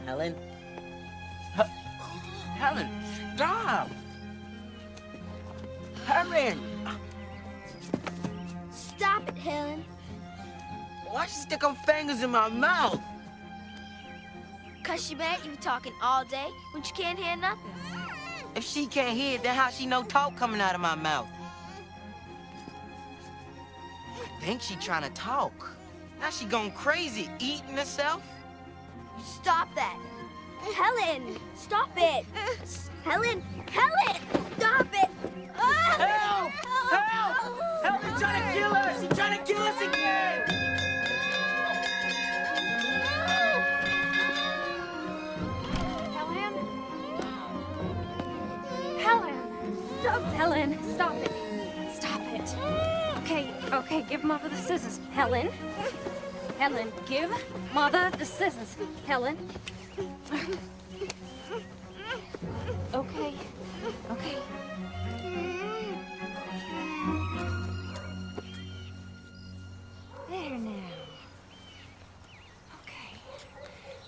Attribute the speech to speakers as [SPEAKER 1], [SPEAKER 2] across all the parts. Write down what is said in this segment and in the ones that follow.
[SPEAKER 1] Helen? Helen, stop! Helen!
[SPEAKER 2] Stop it, Helen.
[SPEAKER 1] Why'd she stick her fingers in my mouth?
[SPEAKER 2] 'Cause she mad you talking all day when she can't hear nothing.
[SPEAKER 1] If she can't hear it, then how she know talk coming out of my mouth? I think she trying to talk. Now she going crazy, eating herself.
[SPEAKER 2] Stop that. Helen, stop it. Helen, Helen, stop it.
[SPEAKER 1] Help! Help! Help! She's trying to kill us! She's trying to kill us again!
[SPEAKER 3] Helen? Helen! Stop, Helen, stop it. Stop it. Okay, give Mother the scissors. Helen? Helen, give Mother the scissors. Helen? Okay. There now. Okay.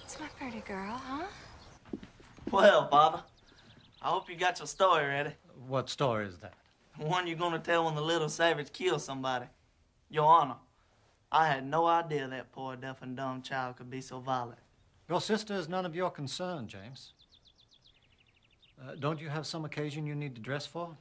[SPEAKER 3] It's my pretty girl, huh?
[SPEAKER 4] Well, Father, I hope you got your story ready.
[SPEAKER 5] What story is that?
[SPEAKER 4] The one you're gonna tell when the little savage kills somebody. Your Honor, I had no idea that poor deaf and dumb child could be so violent.
[SPEAKER 5] Your sister is none of your concern, James. Don't you have some occasion you need to dress for?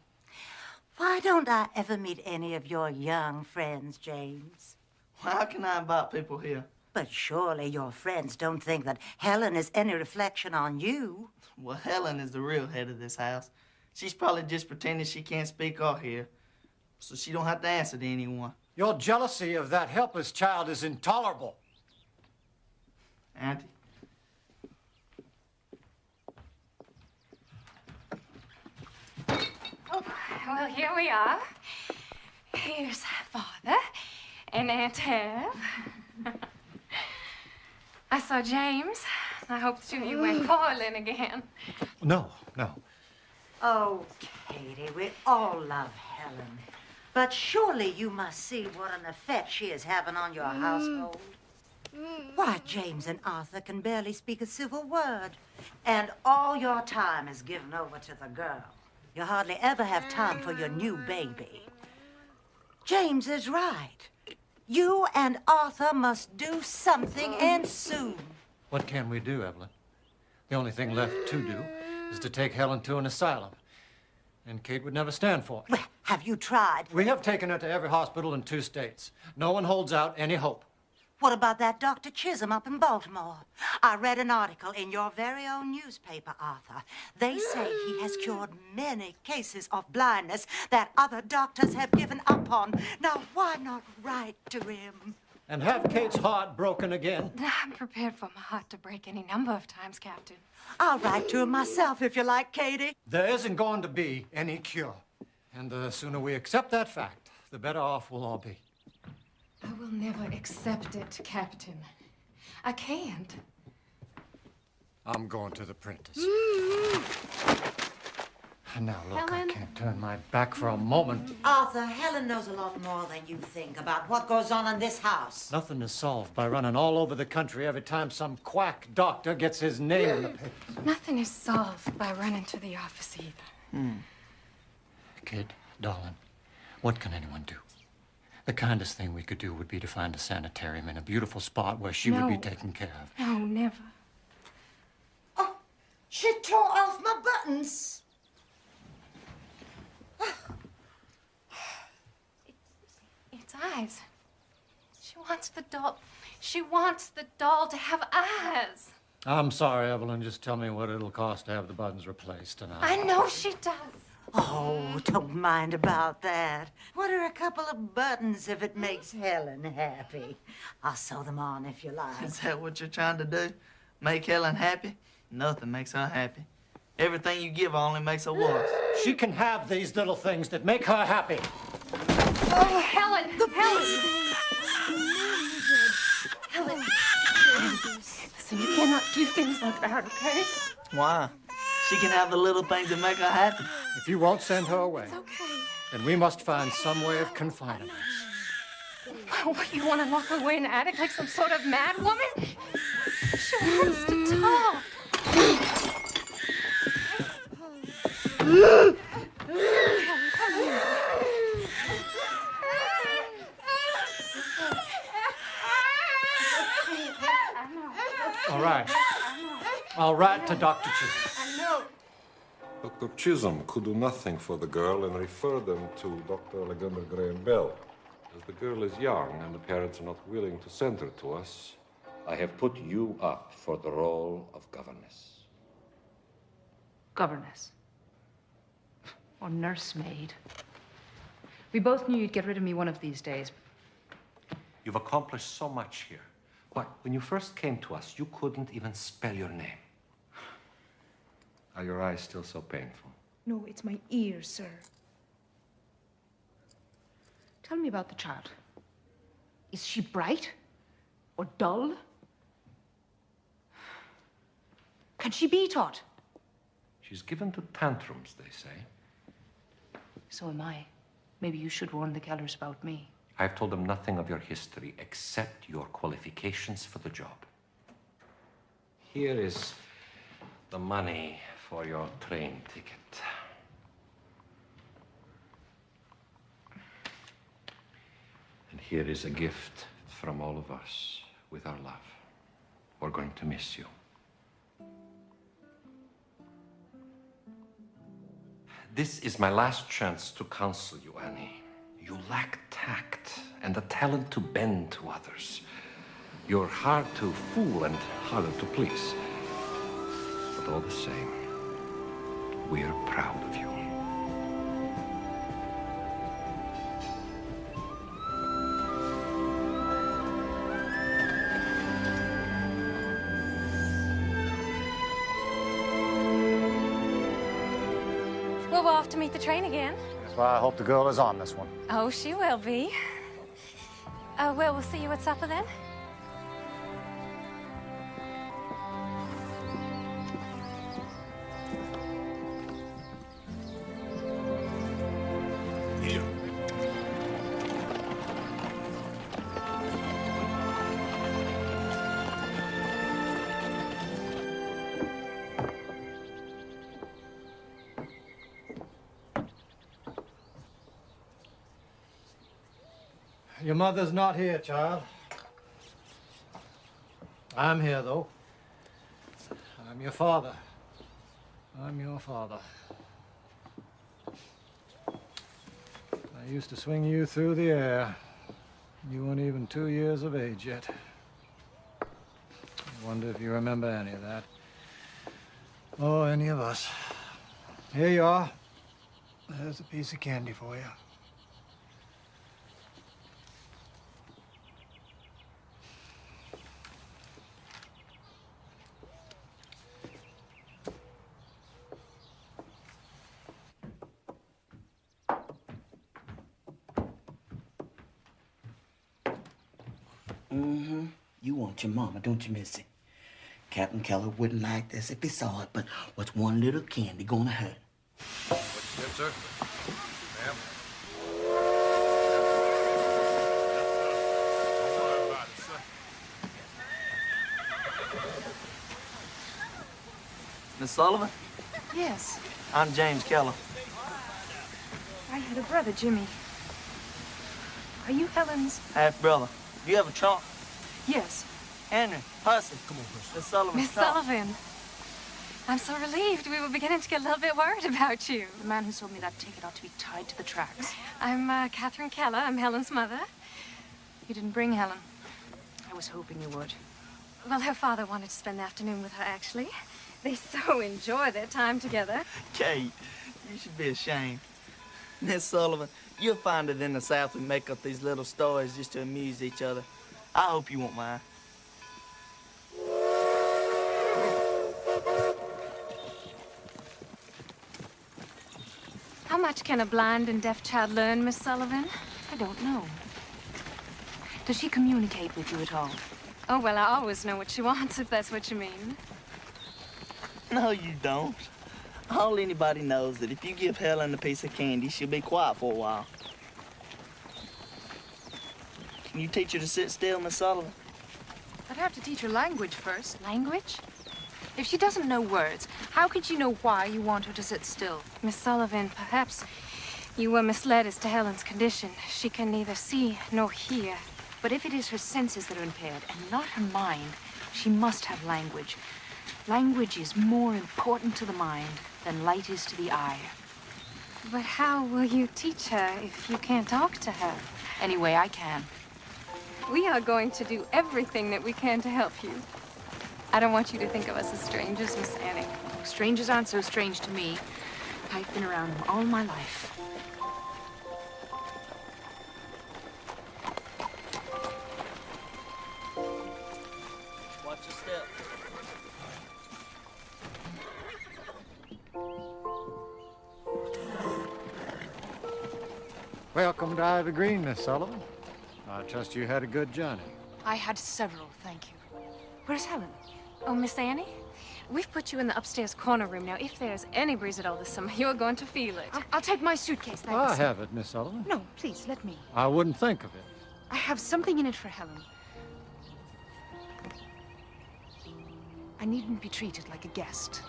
[SPEAKER 6] Why don't I ever meet any of your young friends, James?
[SPEAKER 4] How can I invite people here?
[SPEAKER 6] But surely your friends don't think that Helen is any reflection on you.
[SPEAKER 4] Well, Helen is the real head of this house. She's probably just pretending she can't speak or hear, so she don't have to answer to anyone.
[SPEAKER 5] Your jealousy of that helpless child is intolerable.
[SPEAKER 4] Auntie?
[SPEAKER 3] Well, here we are. Here's Father and Aunt Tab. I saw James. I hope the two of you went quarreling again.
[SPEAKER 5] No.
[SPEAKER 6] Oh, Katie, we all love Helen. But surely you must see what an effect she is having on your household. Why, James and Arthur can barely speak a civil word. And all your time is given over to the girl. You hardly ever have time for your new baby. James is right. You and Arthur must do something, and soon.
[SPEAKER 5] What can we do, Evelyn? The only thing left to do is to take Helen to an asylum. And Kate would never stand for it.
[SPEAKER 6] Well, have you tried?
[SPEAKER 5] We have taken her to every hospital in 2 states. No one holds out any hope.
[SPEAKER 6] What about that Dr. Chisholm up in Baltimore? I read an article in your very own newspaper, Arthur. They say he has cured many cases of blindness that other doctors have given up on. Now, why not write to him?
[SPEAKER 5] And have Kate's heart broken again.
[SPEAKER 3] I'm prepared for my heart to break any number of times, Captain.
[SPEAKER 6] I'll write to him myself if you like, Katie.
[SPEAKER 5] There isn't going to be any cure. And the sooner we accept that fact, the better off we'll all be.
[SPEAKER 3] I will never accept it, Captain. I can't.
[SPEAKER 5] I'm going to the Prentice. Now, look,
[SPEAKER 3] Helen?
[SPEAKER 5] I can't turn my back for a moment.
[SPEAKER 6] Arthur, Helen knows a lot more than you think about what goes on in this house.
[SPEAKER 5] Nothing is solved by running all over the country every time some quack doctor gets his name in the papers.
[SPEAKER 3] Nothing is solved by running to the office either.
[SPEAKER 5] Kid, darling, what can anyone do? The kindest thing we could do would be to find a sanitarium in a beautiful spot where she would be taken care of.
[SPEAKER 3] No, never.
[SPEAKER 6] Oh, she tore off my buttons.
[SPEAKER 3] It's eyes. She wants the doll. She wants the doll to have eyes.
[SPEAKER 5] I'm sorry, Evelyn. Just tell me what it'll cost to have the buttons replaced, and
[SPEAKER 3] I know she does.
[SPEAKER 6] Oh, don't mind about that. What are a couple of buttons if it makes Helen happy? I'll sew them on if you like.
[SPEAKER 4] Is that what you're trying to do? Make Helen happy? Nothing makes her happy. Everything you give her only makes her worse.
[SPEAKER 5] she can have these little things that make her happy.
[SPEAKER 3] Oh, Helen! Helen! Listen, you cannot do things like that, okay?
[SPEAKER 4] Why? She can have the little things that make her happy.
[SPEAKER 5] If you won't send her away,
[SPEAKER 3] Okay.
[SPEAKER 5] then we must find some way of confining her.
[SPEAKER 3] Oh, you want to lock her away in the attic like some sort of mad woman? She wants to talk.
[SPEAKER 5] All right. I'll write to Dr. Chisholm.
[SPEAKER 7] Dr. Chisholm could do nothing for the girl and refer them to Dr. Alexander Graham Bell. As the girl is young and the parents are not willing to send her to us,
[SPEAKER 8] I have put you up for the role of governess.
[SPEAKER 9] Governess. Or nursemaid. We both knew you'd get rid of me one of these days.
[SPEAKER 8] You've accomplished so much here. Why, when you first came to us, you couldn't even spell your name. Are your eyes still so painful?
[SPEAKER 9] No, it's my ears, sir. Tell me about the child. Is she bright? Or dull? Can she be taught?
[SPEAKER 8] She's given to tantrums, they say.
[SPEAKER 9] So am I. Maybe you should warn the Kellers about me.
[SPEAKER 8] I've told them nothing of your history except your qualifications for the job. Here is the money for your train ticket. And here is a gift from all of us with our love. We're going to miss you. This is my last chance to counsel you, Annie. You lack tact and the talent to bend to others. You're hard to fool and harder to please. But all the same, we're proud of you.
[SPEAKER 3] Well, we'll have to meet the train again.
[SPEAKER 5] That's why I hope the girl is on this one.
[SPEAKER 3] Oh, she will be. Well, we'll see you at supper then.
[SPEAKER 7] Here.
[SPEAKER 5] Your mother's not here, child. I'm here, though. I'm your father. I'm your father. I used to swing you through the air. You weren't even 2 years of age yet. I wonder if you remember any of that. Or any of us. Here you are. There's a piece of candy for you.
[SPEAKER 1] Mm-hmm. You want your mama, don't you, Missy? Captain Keller wouldn't like this if he saw it, but what's one little candy gonna hurt?
[SPEAKER 7] What's that, sir? Ma'am? Don't worry about it, sir.
[SPEAKER 4] Miss Sullivan,
[SPEAKER 9] Yes.
[SPEAKER 4] I'm James Keller.
[SPEAKER 9] I had a brother, Jimmy. Are you Helen's?
[SPEAKER 4] Half brother. You have a trunk?
[SPEAKER 9] Yes.
[SPEAKER 4] Henry, Percy. Come on, Percy. Miss Sullivan.
[SPEAKER 3] Miss Sullivan. I'm so relieved. We were beginning to get a little bit worried about you.
[SPEAKER 9] The man who sold me that ticket ought to be tied to the tracks.
[SPEAKER 3] I'm Catherine Keller. I'm Helen's mother.
[SPEAKER 9] You didn't bring Helen. I was hoping you would.
[SPEAKER 3] Well, her father wanted to spend the afternoon with her, actually. They so enjoy their time together.
[SPEAKER 4] Kate, you should be ashamed. Miss Sullivan, you'll find it in the South we make up these little stories just to amuse each other. I hope you won't mind.
[SPEAKER 3] How much can a blind and deaf child learn, Miss Sullivan?
[SPEAKER 9] I don't know. Does she communicate with you at all?
[SPEAKER 3] Oh, well, I always know what she wants, if that's what you mean.
[SPEAKER 4] No, you don't. All anybody knows that if you give Helen a piece of candy, she'll be quiet for a while. Can you teach her to sit still, Miss Sullivan?
[SPEAKER 9] I'd have to teach her language first. Language? If she doesn't know words, how could she know why you want her to sit still?
[SPEAKER 3] Miss Sullivan, perhaps you were misled as to Helen's condition. She can neither see nor hear.
[SPEAKER 9] But if it is her senses that are impaired and not her mind, she must have language. Language is more important to the mind than light is to the eye.
[SPEAKER 3] But how will you teach her if you can't talk to her?
[SPEAKER 9] Any way I can.
[SPEAKER 3] We are going to do everything that we can to help you. I don't want you to think of us as strangers, Miss Annie.
[SPEAKER 9] Strangers aren't so strange to me. I've been around them all my life.
[SPEAKER 4] Watch your step.
[SPEAKER 5] Welcome to Ivy Green, Miss Sullivan. I trust you had a good journey.
[SPEAKER 9] I had several, thank you. Where's Helen?
[SPEAKER 3] Oh, Miss Annie, we've put you in the upstairs corner room. Now, if there's any breeze at all this summer, you're going to feel it.
[SPEAKER 9] I'll take my suitcase, thanks.
[SPEAKER 5] I have it, Miss Sullivan.
[SPEAKER 9] No, please, let me.
[SPEAKER 5] I wouldn't think of it.
[SPEAKER 9] I have something in it for Helen. I needn't be treated like a guest.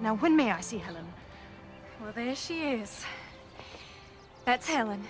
[SPEAKER 9] Now, when may I see Helen?
[SPEAKER 3] Well, there she is. That's Helen.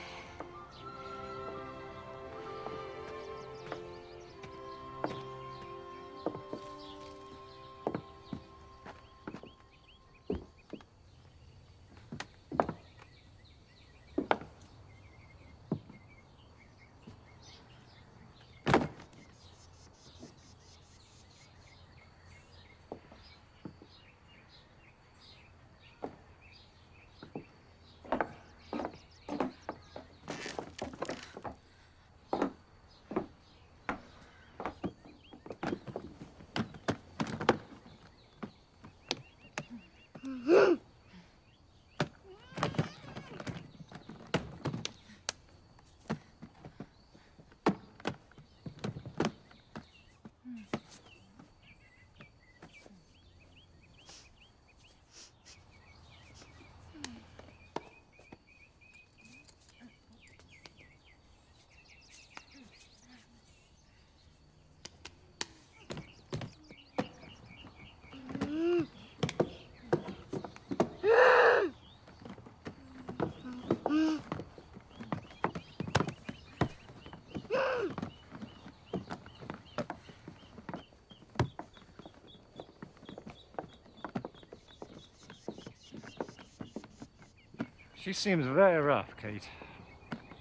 [SPEAKER 5] She seems very rough, Kate.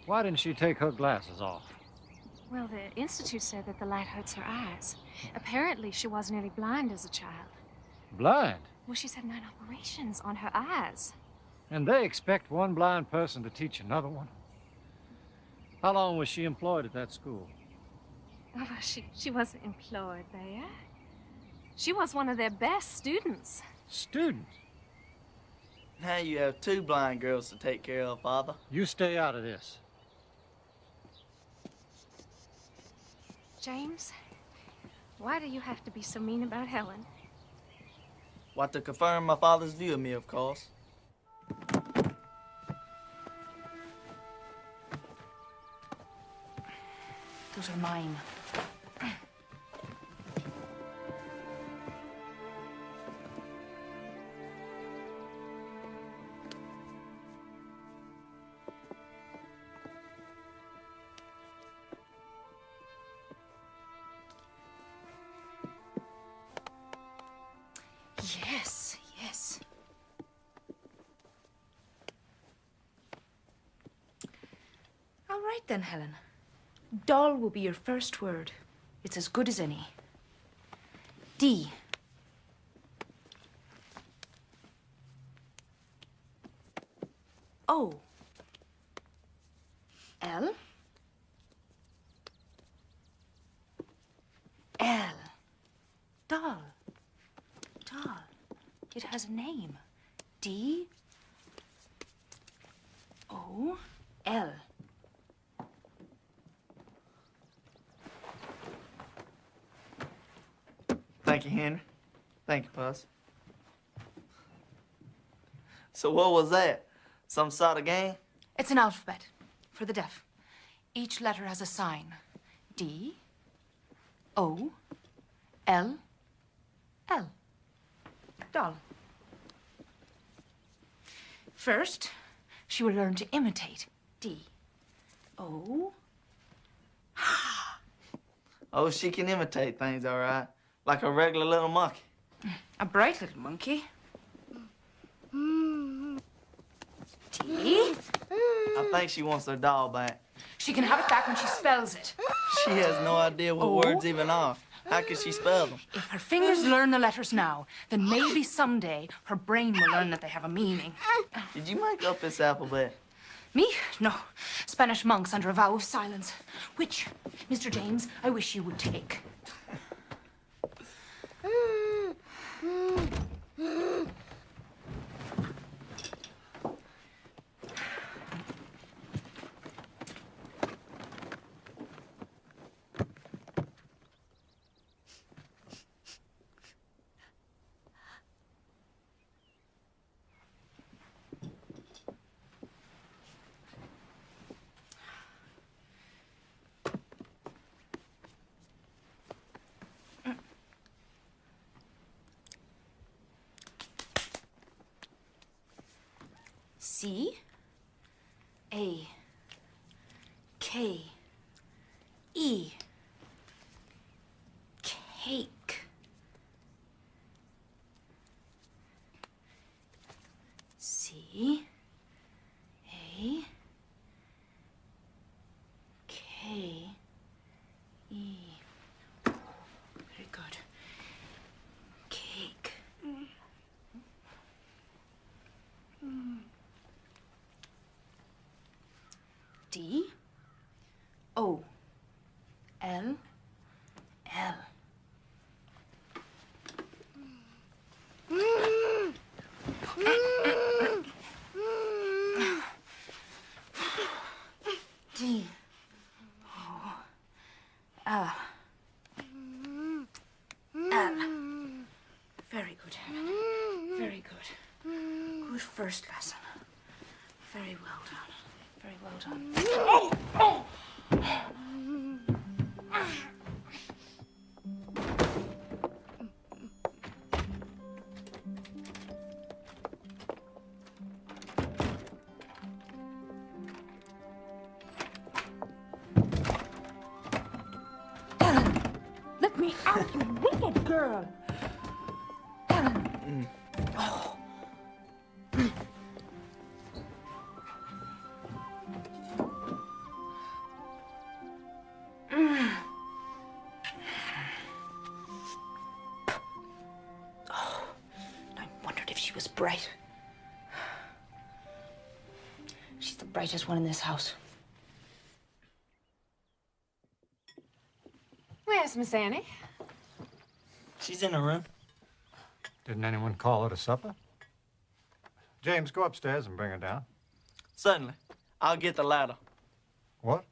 [SPEAKER 5] Why didn't she take her glasses off?
[SPEAKER 3] Well, the Institute said that the light hurts her eyes. Apparently, she was nearly blind as a child.
[SPEAKER 5] Blind?
[SPEAKER 3] Well, she's had 9 operations on her eyes.
[SPEAKER 5] And they expect one blind person to teach another one? How long was she employed at that school?
[SPEAKER 3] Oh, well, she wasn't employed there. She was one of their best students.
[SPEAKER 5] Student?
[SPEAKER 4] Now you have 2 blind girls to take care of, Father.
[SPEAKER 5] You stay out of this.
[SPEAKER 3] James, why do you have to be so mean about Helen?
[SPEAKER 4] What, to confirm my father's view of me, of course.
[SPEAKER 9] Those are mine. Yes, yes. All right then, Helen. Doll will be your first word. It's as good as any. D. O. L. L. Doll. Doll. It has a name. D. O. L.
[SPEAKER 4] Thank you, Henry. Thank you, Puss. So what was that? Some sort of game?
[SPEAKER 9] It's an alphabet for the deaf. Each letter has a sign. D. O. L. L. Doll. First, she will learn to imitate D. O.
[SPEAKER 4] Oh, she can imitate things, all right. Like a regular little monkey.
[SPEAKER 9] A bright little monkey. D.
[SPEAKER 4] I think she wants her doll back.
[SPEAKER 9] She can have it back when she spells it.
[SPEAKER 4] She has no idea what
[SPEAKER 9] Oh.
[SPEAKER 4] words even are. How can she spell them?
[SPEAKER 9] If her fingers learn the letters now, then maybe someday her brain will learn that they have a meaning.
[SPEAKER 4] Did you make up this alphabet?
[SPEAKER 9] Me? No. Spanish monks under a vow of silence, which, Mr. James, I wish you would take. C. A. K. E. Cake. C. A. K. E. Very good. Cake. D. O. L. L. D. O. L. L. Very good, Helen. Very good. Good first lesson. Very well done. Very well done. Oh! Oh! Ellen, let me out, you wicked girl. Ellen. Oh. Was bright. She's the brightest one in this house.
[SPEAKER 3] Where's Miss Annie?
[SPEAKER 4] She's in her room.
[SPEAKER 5] Didn't anyone call her to supper? James, go upstairs and bring her down.
[SPEAKER 4] Certainly. I'll get the ladder.
[SPEAKER 5] What?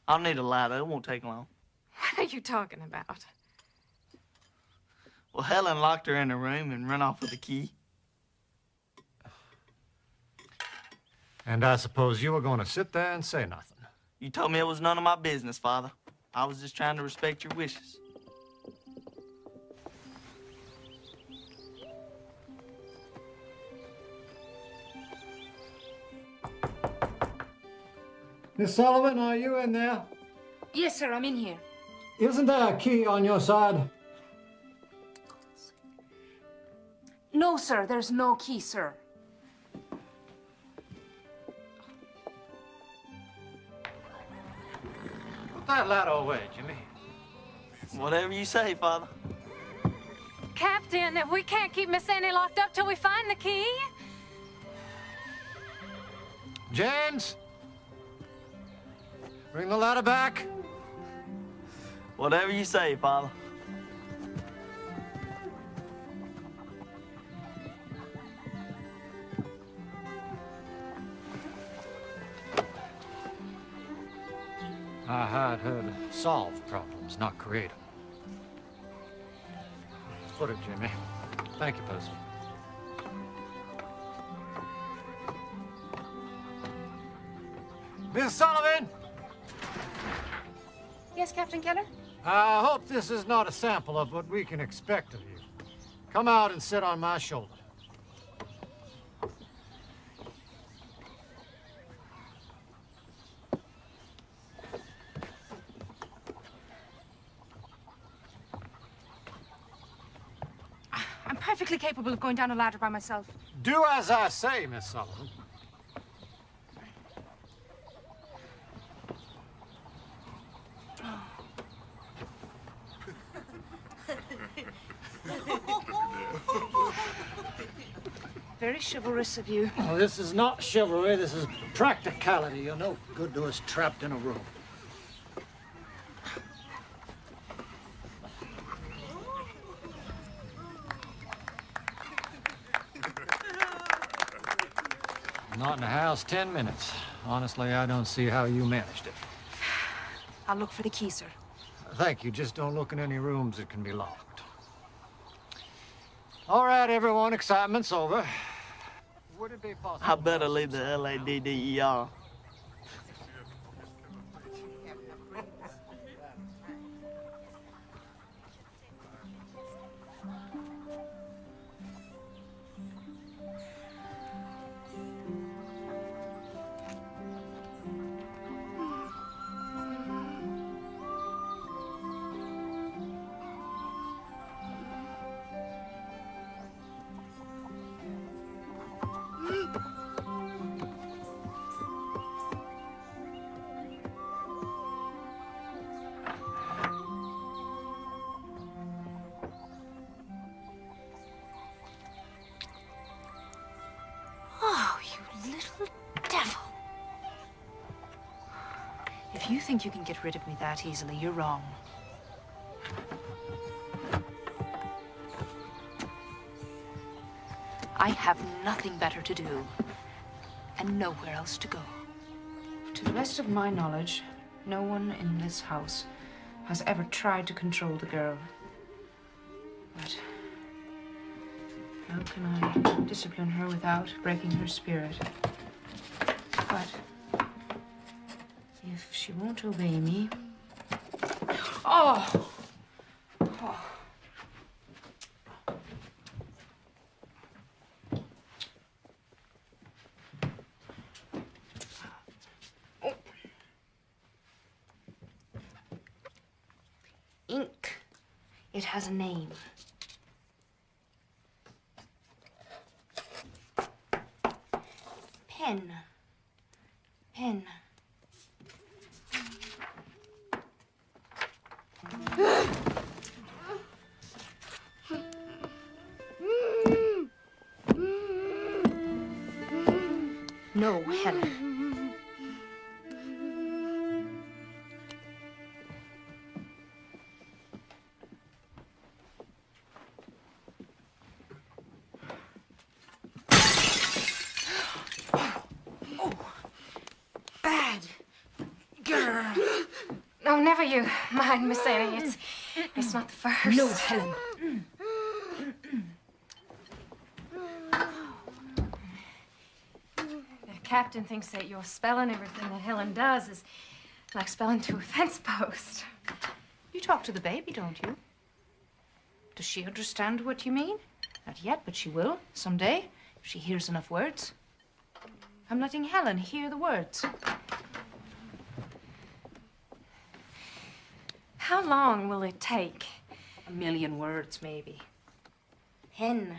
[SPEAKER 4] I'll need a ladder. It won't take long.
[SPEAKER 3] What are you talking about?
[SPEAKER 4] Well, Helen locked her in her room and ran off with the key.
[SPEAKER 5] And I suppose you were going to sit there and say nothing.
[SPEAKER 4] You told me it was none of my business, Father. I was just trying to respect your wishes.
[SPEAKER 5] Miss Sullivan, are you in there?
[SPEAKER 9] Yes, sir, I'm in here.
[SPEAKER 5] Isn't there a key on your side?
[SPEAKER 9] No, sir, there's no key, sir.
[SPEAKER 5] Put that ladder away, Jimmy.
[SPEAKER 4] Whatever you say, Father.
[SPEAKER 3] Captain, we can't keep Miss Annie locked up till we find the key.
[SPEAKER 5] James! Bring the ladder back.
[SPEAKER 4] Whatever you say, Father.
[SPEAKER 5] I hired her to solve problems, not create them. Put it, Jimmy. Thank you, Percy. Miss Sullivan!
[SPEAKER 9] Yes, Captain Keller?
[SPEAKER 5] I hope this is not a sample of what we can expect of you. Come out and sit on my shoulder.
[SPEAKER 9] I'm perfectly capable of going down a ladder by myself.
[SPEAKER 5] Do as I say, Miss Sullivan.
[SPEAKER 9] Very chivalrous of you.
[SPEAKER 5] Oh, this is not chivalry, this is practicality. You're no good to us trapped in a room. Not in the house 10 minutes. Honestly, I don't see how you managed it.
[SPEAKER 9] I'll look for the key, sir.
[SPEAKER 5] Thank you. Just don't look in any rooms that can be locked. All right, everyone. Excitement's over. Would it be possible?
[SPEAKER 4] I better leave the LADDER.
[SPEAKER 9] Oh, you little devil. If you think you can get rid of me that easily, you're wrong. I have nothing better to do, and nowhere else to go. To the best of my knowledge, no one in this house has ever tried to control the girl. But how can I discipline her without breaking her spirit? But if she won't obey me... Oh! Oh. Ink. It has a name. Pen. Pen. No, Helen. Bad girl.
[SPEAKER 3] Oh, never you mind, Miss Annie. It's not the first.
[SPEAKER 9] No, Helen.
[SPEAKER 3] The captain thinks that your spelling everything that Helen does is like spelling to a fence post.
[SPEAKER 9] You talk to the baby, don't you? Does she understand what you mean? Not yet, but she will someday if she hears enough words. I'm letting Helen hear the words.
[SPEAKER 3] How long will it take?
[SPEAKER 9] 1,000,000 words, maybe. Hen.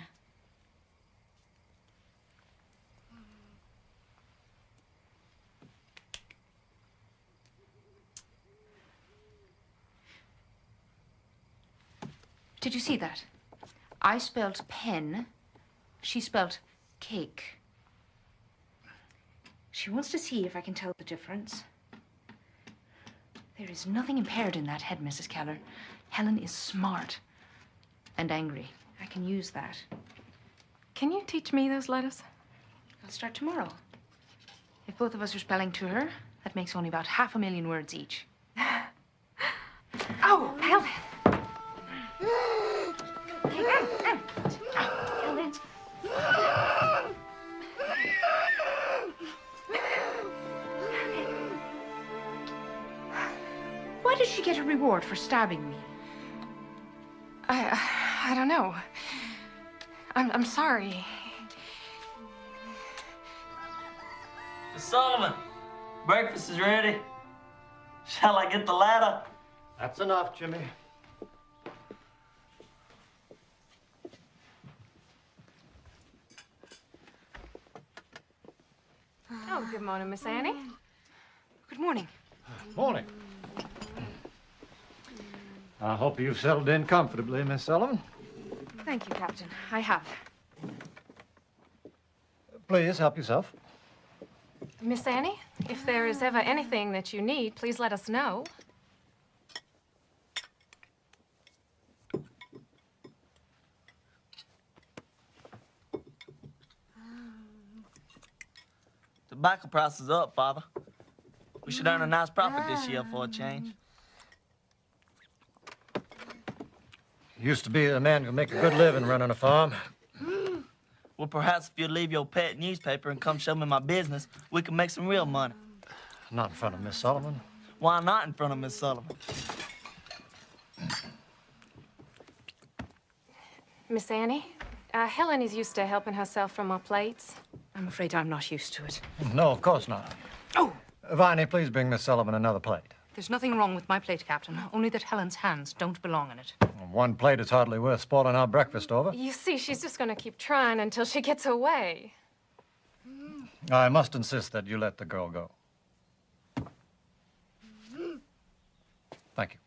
[SPEAKER 9] Did you see that? I spelled pen. She spelled cake. She wants to see if I can tell the difference. There is nothing impaired in that head, Mrs. Keller. Helen is smart and angry. I can use that.
[SPEAKER 3] Can you teach me those letters?
[SPEAKER 9] I'll start tomorrow. If both of us are spelling to her, that makes only about 500,000 words each.
[SPEAKER 3] Oh, Helen! Helen.
[SPEAKER 9] Why did she get a reward for stabbing me?
[SPEAKER 3] I don't know. I'm sorry.
[SPEAKER 4] Miss Sullivan, breakfast is ready. Shall I get the ladder?
[SPEAKER 5] That's enough, Jimmy.
[SPEAKER 3] Oh, good morning, Miss Annie.
[SPEAKER 9] Good morning.
[SPEAKER 5] Morning. I hope you've settled in comfortably, Miss Sullivan.
[SPEAKER 3] Thank you, Captain. I have.
[SPEAKER 5] Please help yourself.
[SPEAKER 3] Miss Annie, if there is ever anything that you need, please let us know.
[SPEAKER 4] Tobacco price is up, Father. We should earn a nice profit this year for a change.
[SPEAKER 5] Used to be a man who make a good living running a farm.
[SPEAKER 4] Well, perhaps if you leave your pet newspaper and come show me my business, we can make some real money.
[SPEAKER 5] Not in front of Miss Sullivan.
[SPEAKER 4] Why not in front of Miss Sullivan?
[SPEAKER 3] Miss Annie, Helen is used to helping herself from our plates.
[SPEAKER 9] I'm afraid I'm not used to it.
[SPEAKER 5] No, of course not.
[SPEAKER 9] Oh!
[SPEAKER 5] Viney, please bring Miss Sullivan another plate.
[SPEAKER 9] There's nothing wrong with my plate, Captain. Only that Helen's hands don't belong in it.
[SPEAKER 5] One plate is hardly worth spoiling our breakfast over.
[SPEAKER 3] You see, she's just going to keep trying until she gets her way.
[SPEAKER 5] I must insist that you let the girl go. Thank you.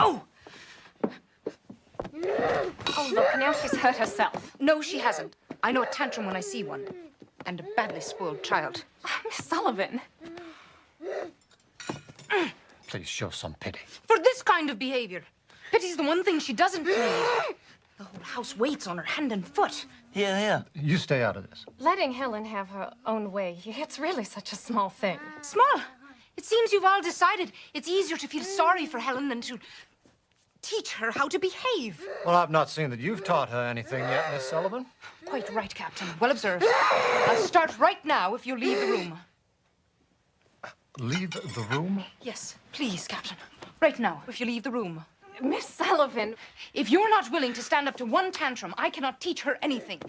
[SPEAKER 9] Oh!
[SPEAKER 3] Oh, look, now she's hurt herself.
[SPEAKER 9] No, she hasn't. I know a tantrum when I see one. And a badly spoiled child.
[SPEAKER 3] Miss Sullivan.
[SPEAKER 5] Please show some pity.
[SPEAKER 9] For this kind of behavior. Pity's the one thing she doesn't need. The whole house waits on her hand and foot.
[SPEAKER 4] Here, here.
[SPEAKER 5] You stay out of this.
[SPEAKER 3] Letting Helen have her own way, it's really such a small thing.
[SPEAKER 9] Small? It seems you've all decided it's easier to feel sorry for Helen than to teach her how to behave.
[SPEAKER 5] Well, I've not seen that you've taught her anything yet, Miss Sullivan.
[SPEAKER 9] Quite right, Captain. Well observed. I'll start right now if you'll leave the room.
[SPEAKER 5] Leave the room?
[SPEAKER 9] Yes, please, Captain. Right now, if you leave the room.
[SPEAKER 3] Miss Sullivan.
[SPEAKER 9] If you're not willing to stand up to one tantrum, I cannot teach her anything.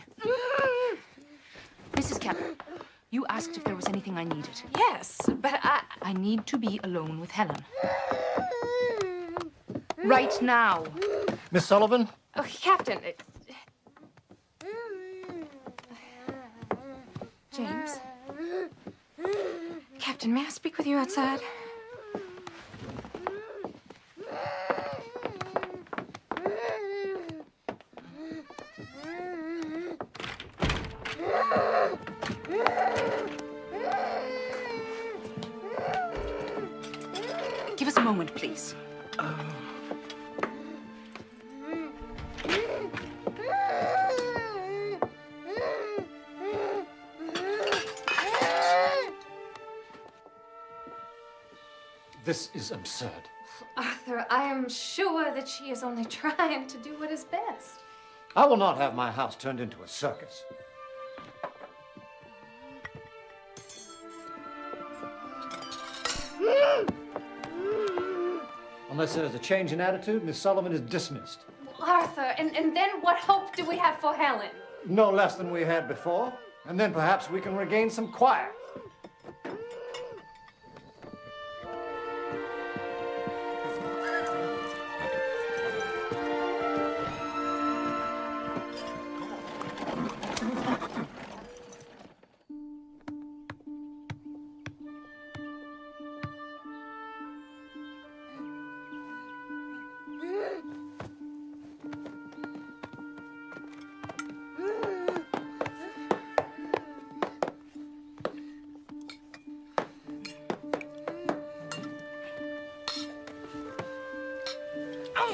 [SPEAKER 9] Mrs. Keller, you asked if there was anything I needed.
[SPEAKER 3] Yes, but
[SPEAKER 9] I need to be alone with Helen. Right now.
[SPEAKER 5] Miss Sullivan?
[SPEAKER 3] Oh, Captain. James? Captain, may I speak with you outside?
[SPEAKER 9] Give us a moment, please.
[SPEAKER 5] This is absurd.
[SPEAKER 3] Arthur, I am sure that she is only trying to do what is best.
[SPEAKER 5] I will not have my house turned into a circus. Unless there's a change in attitude, Miss Sullivan is dismissed.
[SPEAKER 3] Arthur, and then what hope do we have for Helen?
[SPEAKER 5] No less than we had before. And then perhaps we can regain some quiet.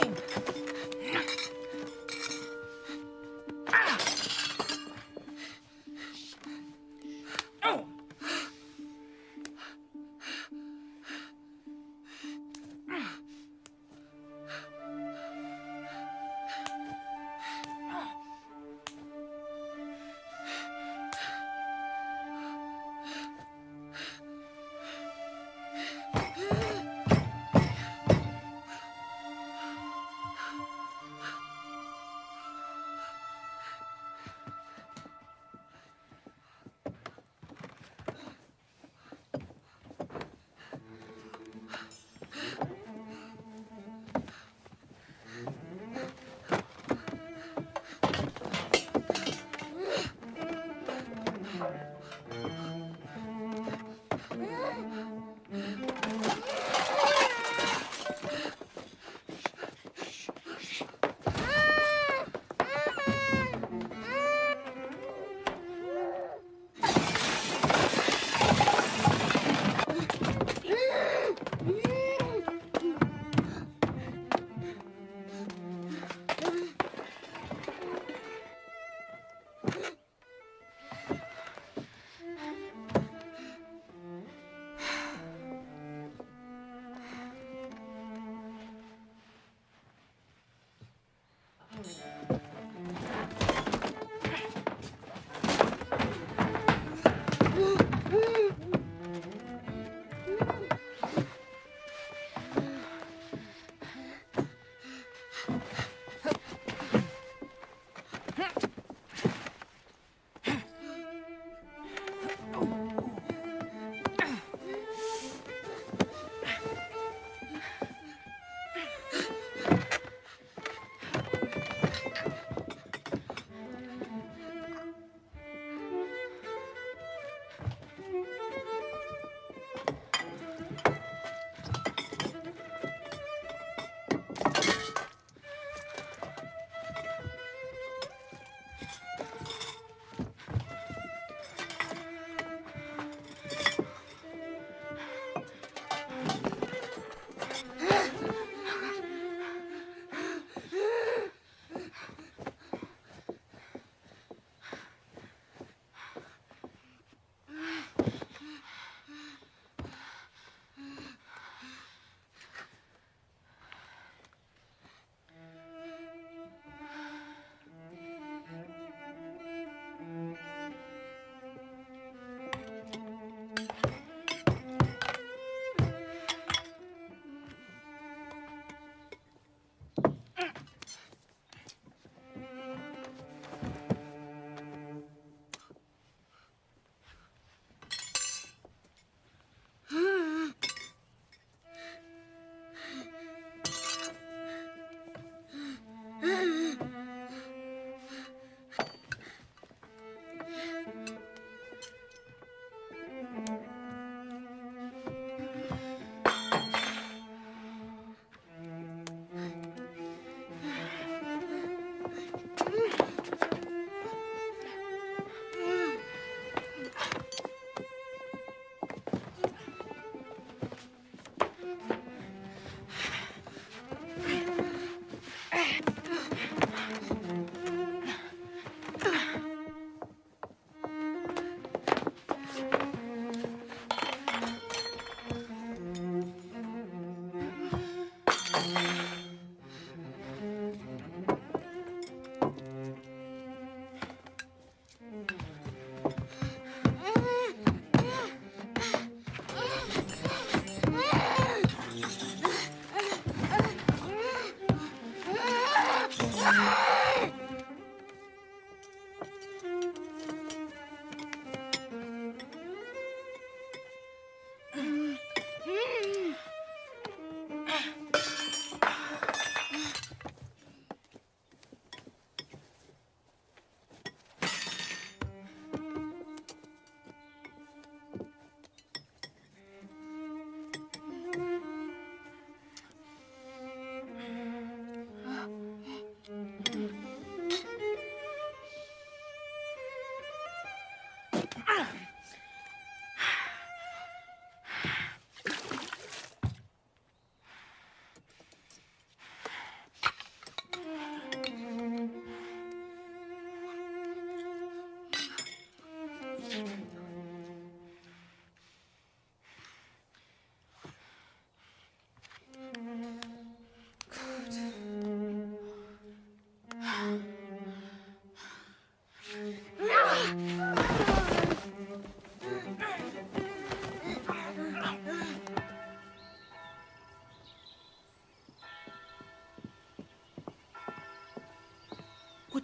[SPEAKER 4] on!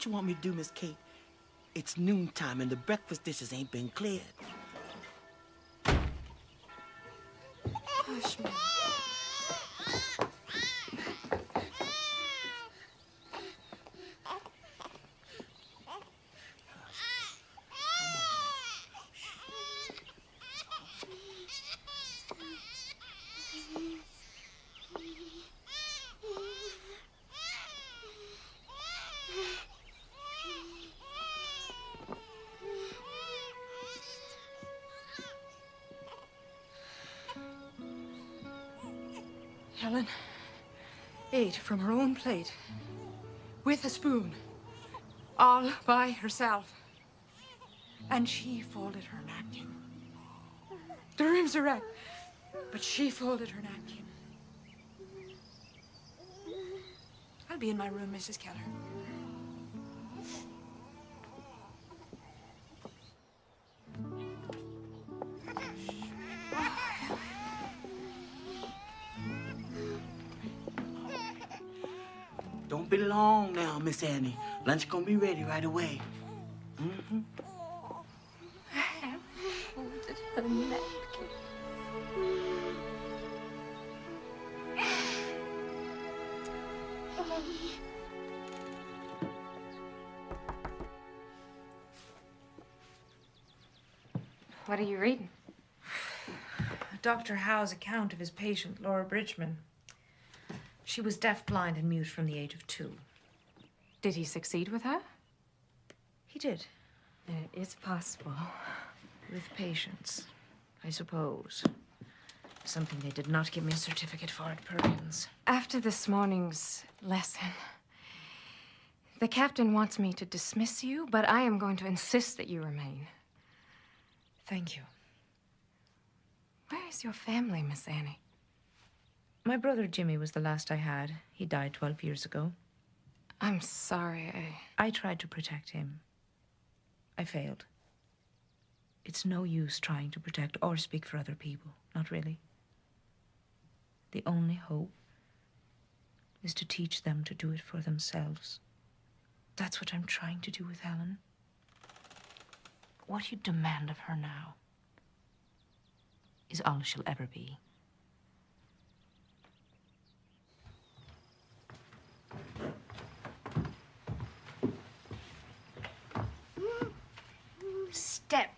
[SPEAKER 1] what you want me to do, Miss Kate? It's noontime and the breakfast dishes ain't been cleared.
[SPEAKER 9] Hush, man. Helen ate from her own plate with a spoon, all by herself. And she folded her napkin. The room's a wreck, but she folded her napkin. I'll be in my room, Mrs. Keller.
[SPEAKER 1] Don't be long now, Miss Annie. Lunch gonna be ready right away. Mm-hmm.
[SPEAKER 3] I have folded her napkin. What are you reading?
[SPEAKER 9] Dr. Howe's account of his patient, Laura Bridgman. She was deaf, blind, and mute from the age of 2.
[SPEAKER 3] Did he succeed with her?
[SPEAKER 9] He did.
[SPEAKER 3] It is possible.
[SPEAKER 9] With patience, I suppose. Something they did not give me a certificate for at Perkins.
[SPEAKER 3] After this morning's lesson, the captain wants me to dismiss you, but I am going to insist that you remain.
[SPEAKER 9] Thank you.
[SPEAKER 3] Where is your family, Miss Annie?
[SPEAKER 9] My brother Jimmy was the last I had. He died 12 years ago.
[SPEAKER 3] I'm sorry.
[SPEAKER 9] I tried to protect him. I failed. It's no use trying to protect or speak for other people. Not really. The only hope is to teach them to do it for themselves. That's what I'm trying to do with Helen. What you demand of her now is all she'll ever be.
[SPEAKER 2] Step.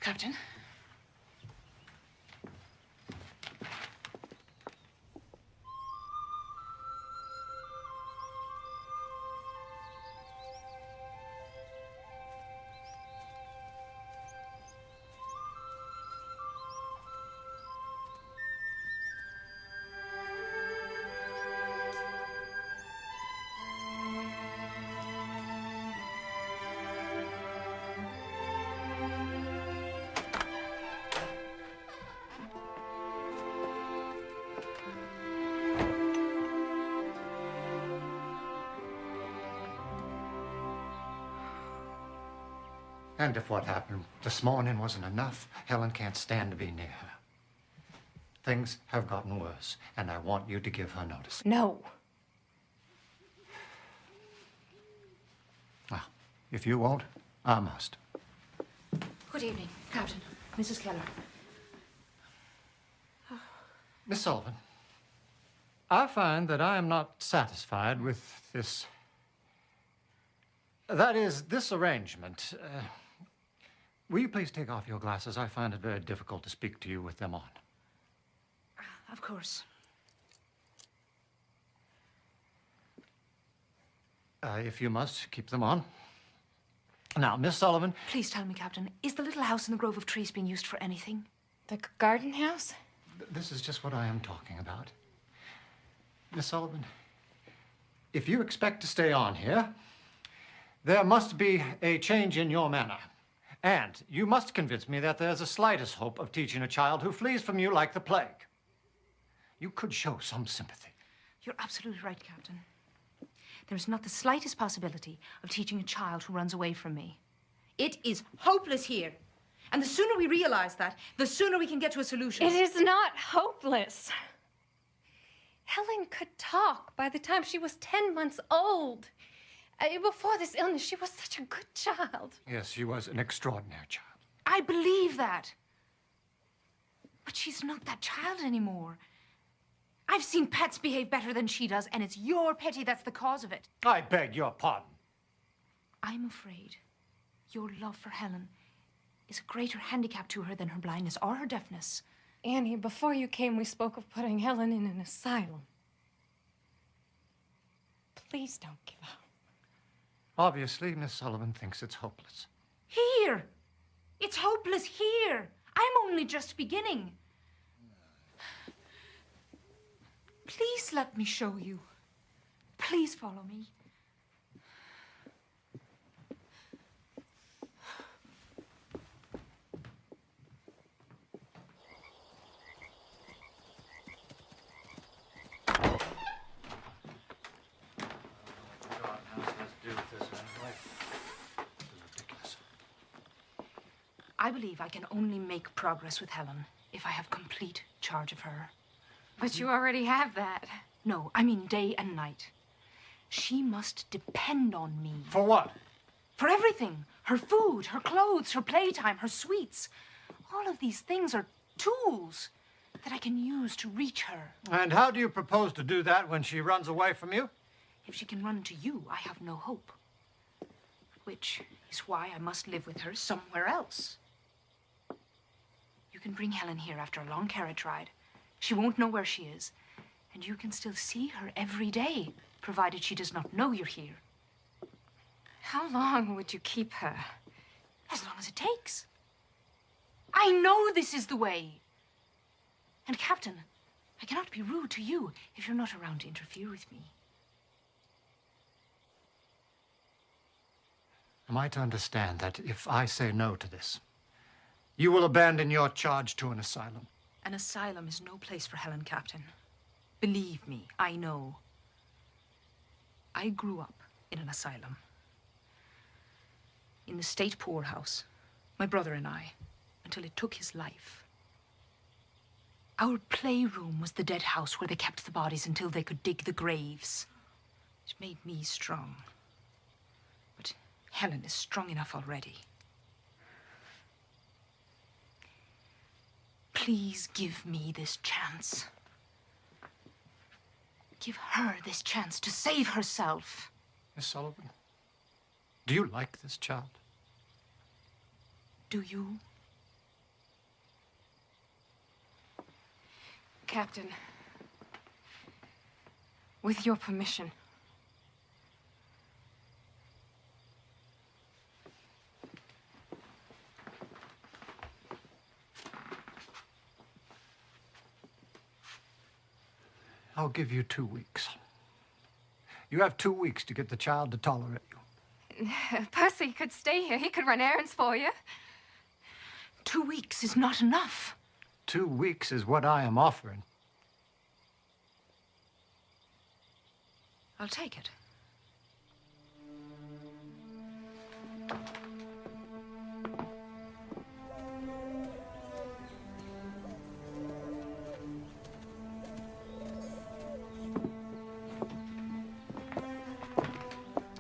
[SPEAKER 9] Captain?
[SPEAKER 5] And if what happened this morning wasn't enough, Helen can't stand to be near her. Things have gotten worse, and I want you to give her notice.
[SPEAKER 3] No.
[SPEAKER 5] Well, if you won't, I must.
[SPEAKER 9] Good evening, Captain. Mrs. Keller.
[SPEAKER 5] Miss Sullivan, I find that I am not satisfied with this. That is, this arrangement. Will you please take off your glasses? I find it very difficult to speak to you with them on.
[SPEAKER 9] Of course.
[SPEAKER 5] If you must, keep them on. Now, Miss Sullivan.
[SPEAKER 9] Please tell me, Captain, is the little house in the grove of trees being used for anything?
[SPEAKER 3] The garden house?
[SPEAKER 5] This is just what I am talking about. Miss Sullivan, if you expect to stay on here, there must be a change in your manner. And you must convince me that there's the slightest hope of teaching a child who flees from you like the plague. You could show some sympathy.
[SPEAKER 9] You're absolutely right, Captain. There is not the slightest possibility of teaching a child who runs away from me. It is hopeless here. And the sooner we realize that, the sooner we can get to a solution.
[SPEAKER 3] It is not hopeless. Helen could talk by the time she was 10 months old. Before this illness, she was such a good child.
[SPEAKER 5] Yes, she was an extraordinary child.
[SPEAKER 9] I believe that. But she's not that child anymore. I've seen pets behave better than she does, and it's your pity that's the cause of it.
[SPEAKER 5] I beg your pardon.
[SPEAKER 9] I'm afraid your love for Helen is a greater handicap to her than her blindness or her deafness.
[SPEAKER 3] Annie, before you came, we spoke of putting Helen in an asylum. Please don't give up.
[SPEAKER 5] Obviously, Miss Sullivan thinks it's hopeless.
[SPEAKER 9] Here! It's hopeless here! I'm only just beginning. Please let me show you. Please follow me. I believe I can only make progress with Helen if I have complete charge of her.
[SPEAKER 3] But you already have that.
[SPEAKER 9] No, I mean day and night. She must depend on me.
[SPEAKER 5] For what?
[SPEAKER 9] For everything. Her food, her clothes, her playtime, her sweets. All of these things are tools that I can use to reach her.
[SPEAKER 5] And how do you propose to do that when she runs away from you?
[SPEAKER 9] If she can run to you, I have no hope. Which is why I must live with her somewhere else. You can bring Helen here after a long carriage ride. She won't know where she is. And you can still see her every day, provided she does not know you're here.
[SPEAKER 3] How long would you keep her?
[SPEAKER 9] As long as it takes. I know this is the way. And, Captain, I cannot be rude to you if you're not around to interfere with me.
[SPEAKER 5] Am I to understand that if I say no to this, you will abandon your charge to an asylum?
[SPEAKER 9] An asylum is no place for Helen, Captain. Believe me, I know. I grew up in an asylum. In the state poorhouse, my brother and I, until it took his life. Our playroom was the dead house where they kept the bodies until they could dig the graves. It made me strong. But Helen is strong enough already. Please give me this chance. Give her this chance to save herself.
[SPEAKER 5] Miss Sullivan, do you like this child?
[SPEAKER 9] Do you?
[SPEAKER 3] Captain, with your permission.
[SPEAKER 5] I'll give you 2 weeks. You have 2 weeks to get the child to tolerate you.
[SPEAKER 3] Percy could stay here. He could run errands for you.
[SPEAKER 9] 2 weeks is not enough.
[SPEAKER 5] 2 weeks is what I am offering.
[SPEAKER 9] I'll take it.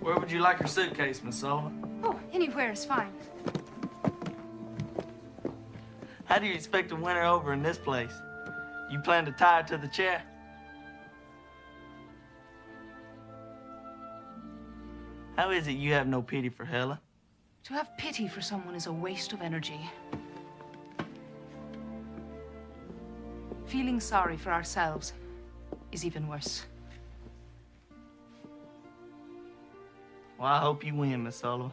[SPEAKER 4] Where would you like your suitcase, Miss Sullivan?
[SPEAKER 9] Oh, anywhere is fine.
[SPEAKER 4] How do you expect to win her over in this place? You plan to tie her to the chair? How is it you have no pity for Helen?
[SPEAKER 9] To have pity for someone is a waste of energy. Feeling sorry for ourselves is even worse.
[SPEAKER 4] Well, I hope you win, Miss Sullivan.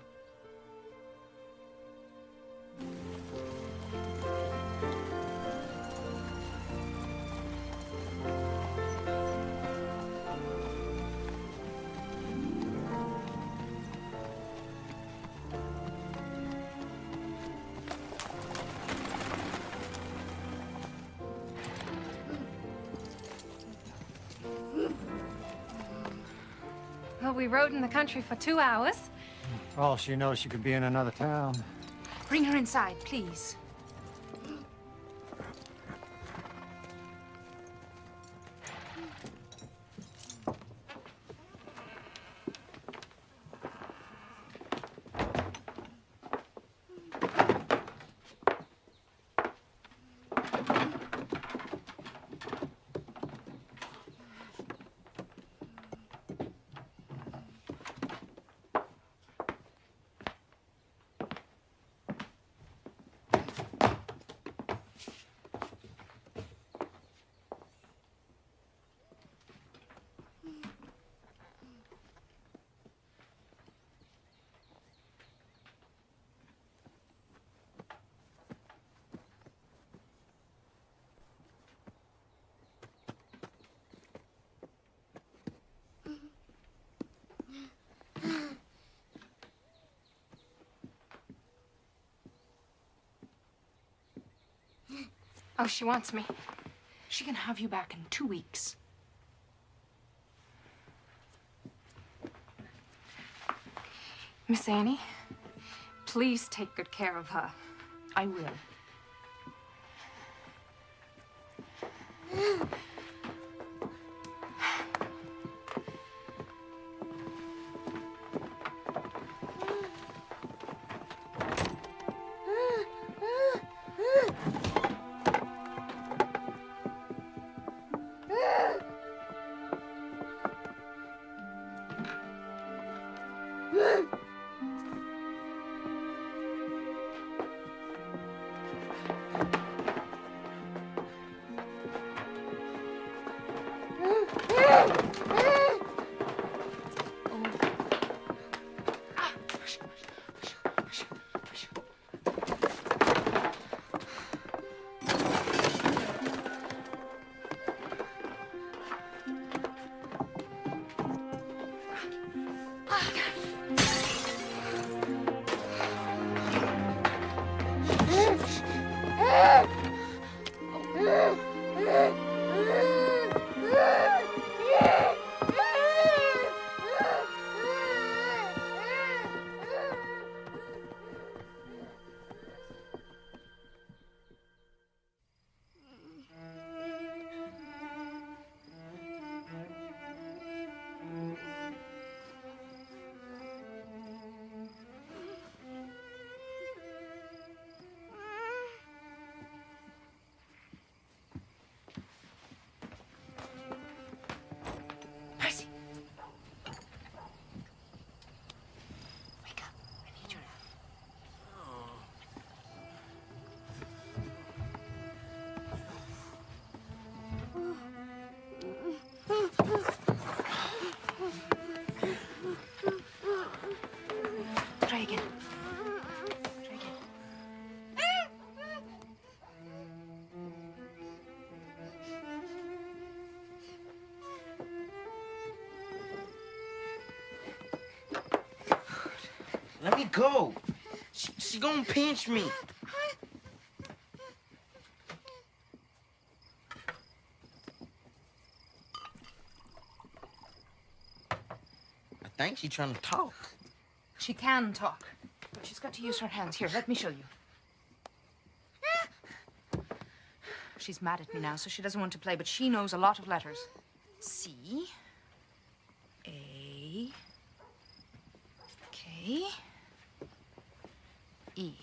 [SPEAKER 3] Well, we rode in the country for 2 hours.
[SPEAKER 5] For all she knows, she could be in another town.
[SPEAKER 9] Bring her inside, please.
[SPEAKER 3] Oh, she wants me.
[SPEAKER 9] She can have you back in 2 weeks.
[SPEAKER 3] Miss Annie, please take good care of her.
[SPEAKER 9] I will. Try again. Try again.
[SPEAKER 4] Let me go. She gonna pinch me. I think she's trying to talk.
[SPEAKER 9] She can talk, but she's got to use her hands. Here, let me show you. She's mad at me now, so she doesn't want to play, but she knows a lot of letters. C, A, K, E.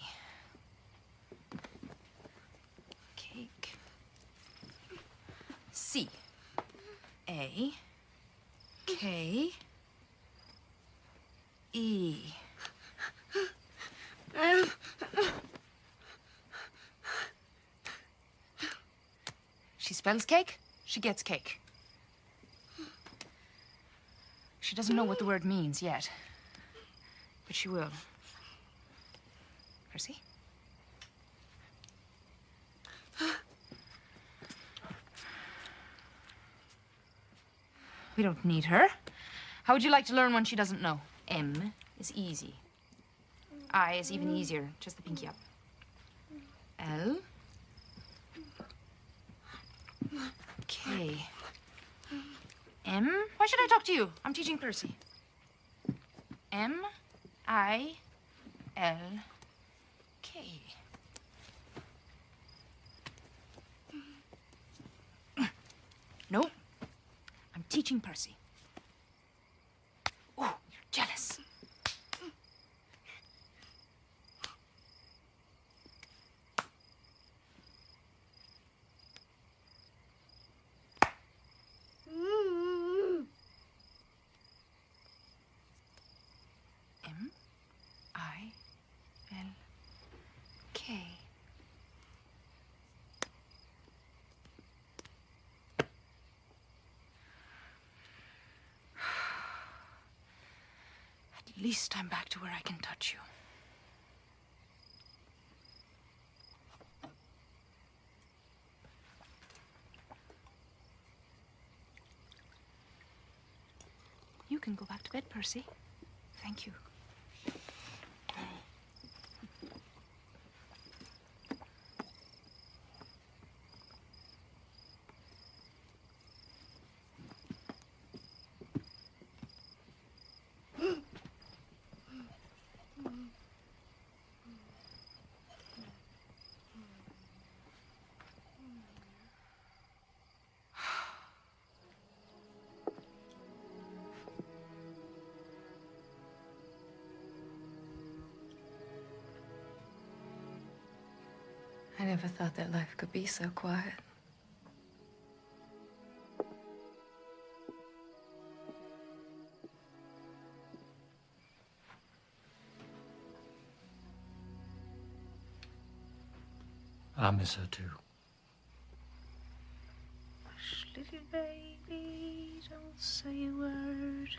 [SPEAKER 9] Cake. C, A, K, E. She spells cake, she gets cake. She doesn't know what the word means yet, but she will. Percy? We don't need her. How would you like to learn one she doesn't know? M is easy. I is even easier, just the pinky up. L. K. M. Why should I talk to you? I'm teaching Percy. M-I-L-K. Nope. I'm teaching Percy. Oh, you're jealous. M-I-L-K. At least I'm back to where I can touch you. You can go back to bed, Percy. Thank you. I never thought that life could be so quiet.
[SPEAKER 5] I miss her too.
[SPEAKER 9] Hush, little baby, don't say a word.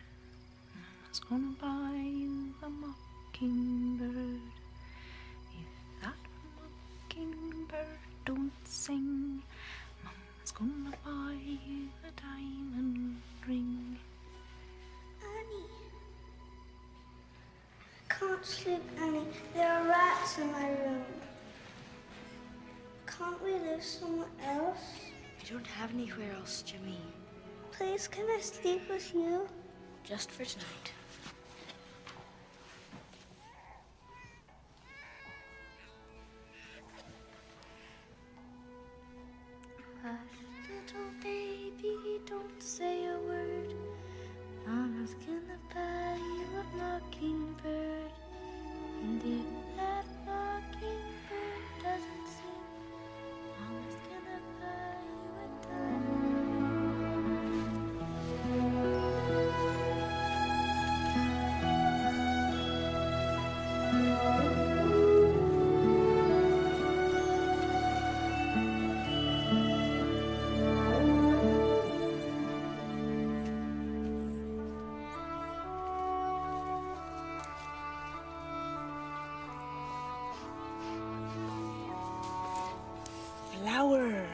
[SPEAKER 9] Mama's gonna buy you a mockingbird. If that mockingbird don't sing, Mama's gonna buy you a diamond ring.
[SPEAKER 10] Annie. I can't sleep, Annie. There are rats in my room. Can't we live somewhere else?
[SPEAKER 2] We don't have anywhere else, Jimmy.
[SPEAKER 10] Please, can I sleep with you?
[SPEAKER 2] Just for tonight.
[SPEAKER 10] Hush, little baby, don't say a word. Mama's gonna buy you a mockingbird. And if that mockingbird doesn't sing, Mama's gonna buy you a diamond
[SPEAKER 2] Flower.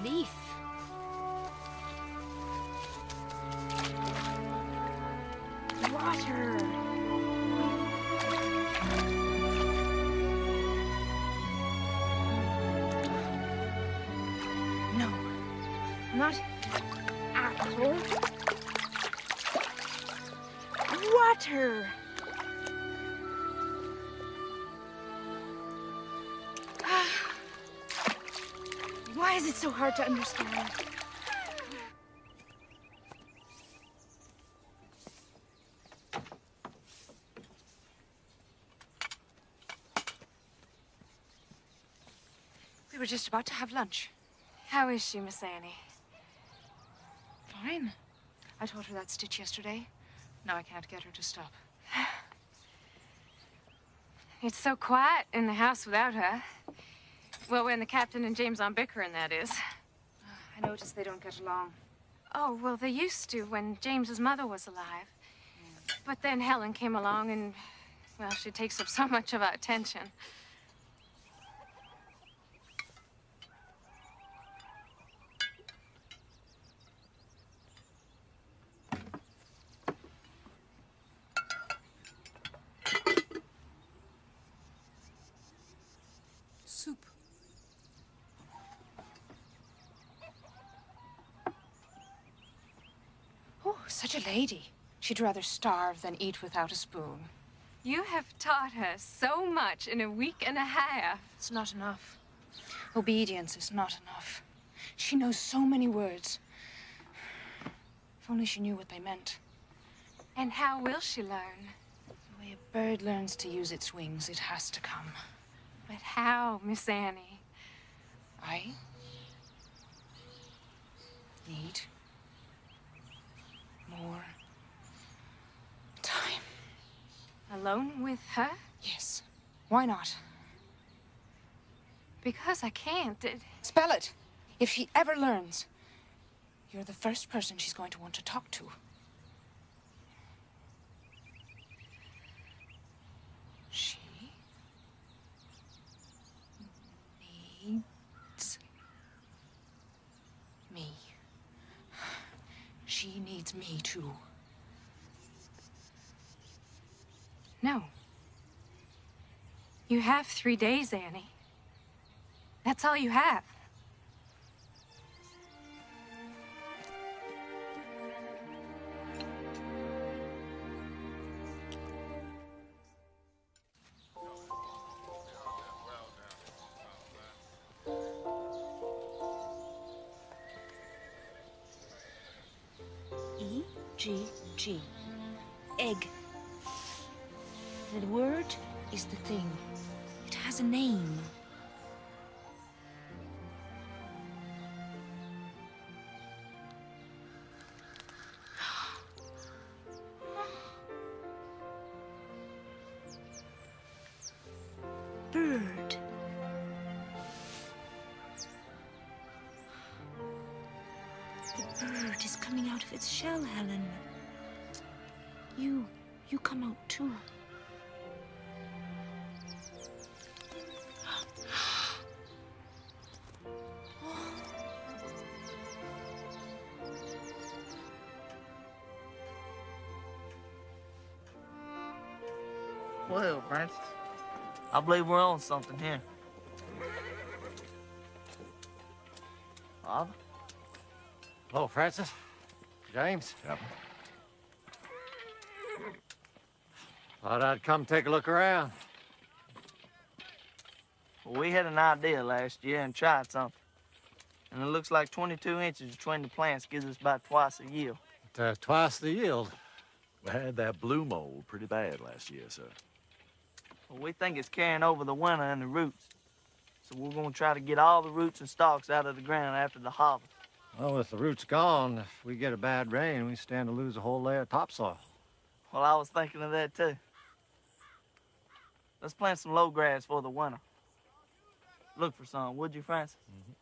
[SPEAKER 2] Leaf. Water.
[SPEAKER 9] No, not apple.
[SPEAKER 2] Water. Why is it so hard to understand?
[SPEAKER 9] We were just about to have lunch.
[SPEAKER 3] How is she, Miss Annie?
[SPEAKER 9] Fine. I taught her that stitch yesterday. Now I can't get her to stop.
[SPEAKER 3] It's so quiet in the house without her. Well, when the captain and James aren't bickering, that is.
[SPEAKER 9] I noticed they don't get along.
[SPEAKER 3] Oh, well, they used to when James's mother was alive. But then Helen came along and, well, she takes up so much of our attention.
[SPEAKER 9] Soup. Such a lady. She'd rather starve than eat without a spoon.
[SPEAKER 3] You have taught her so much in a week and a half.
[SPEAKER 9] It's not enough. Obedience is not enough. She knows so many words. If only she knew what they meant.
[SPEAKER 3] And how will she learn?
[SPEAKER 9] The way a bird learns to use its wings, it has to come.
[SPEAKER 3] But how, Miss Annie?
[SPEAKER 9] I need more time.
[SPEAKER 3] Alone with her?
[SPEAKER 9] Yes. Why not?
[SPEAKER 3] Because I can't.
[SPEAKER 9] Spell it. If she ever learns, you're the first person she's going to want to talk to. She needs me. She needs me too.
[SPEAKER 3] No. You have 3 days, Annie. That's all you have.
[SPEAKER 9] E-G-G. Egg. The word is the thing. It has a name. Bird. The bird is coming out of its shell, Helen. You come out too.
[SPEAKER 4] Well, Francis, I believe we're on something here. Father?
[SPEAKER 5] Hello, Francis. James.
[SPEAKER 8] Yep.
[SPEAKER 5] Thought I'd come take a look around.
[SPEAKER 4] Well, we had an idea last year and tried something. And it looks like 22 inches between the plants gives us about twice the yield.
[SPEAKER 5] Twice the yield.
[SPEAKER 11] We had that blue mold pretty bad last year, sir.
[SPEAKER 4] Well, we think it's carrying over the winter and the roots. So we're going to try to get all the roots and stalks out of the ground after the harvest.
[SPEAKER 5] Well, with the roots gone, if we get a bad rain, we stand to lose a whole layer of topsoil.
[SPEAKER 4] Well, I was thinking of that, too. Let's plant some low grass for the winter. Look for some, would you, Francis?
[SPEAKER 5] Mm-hmm.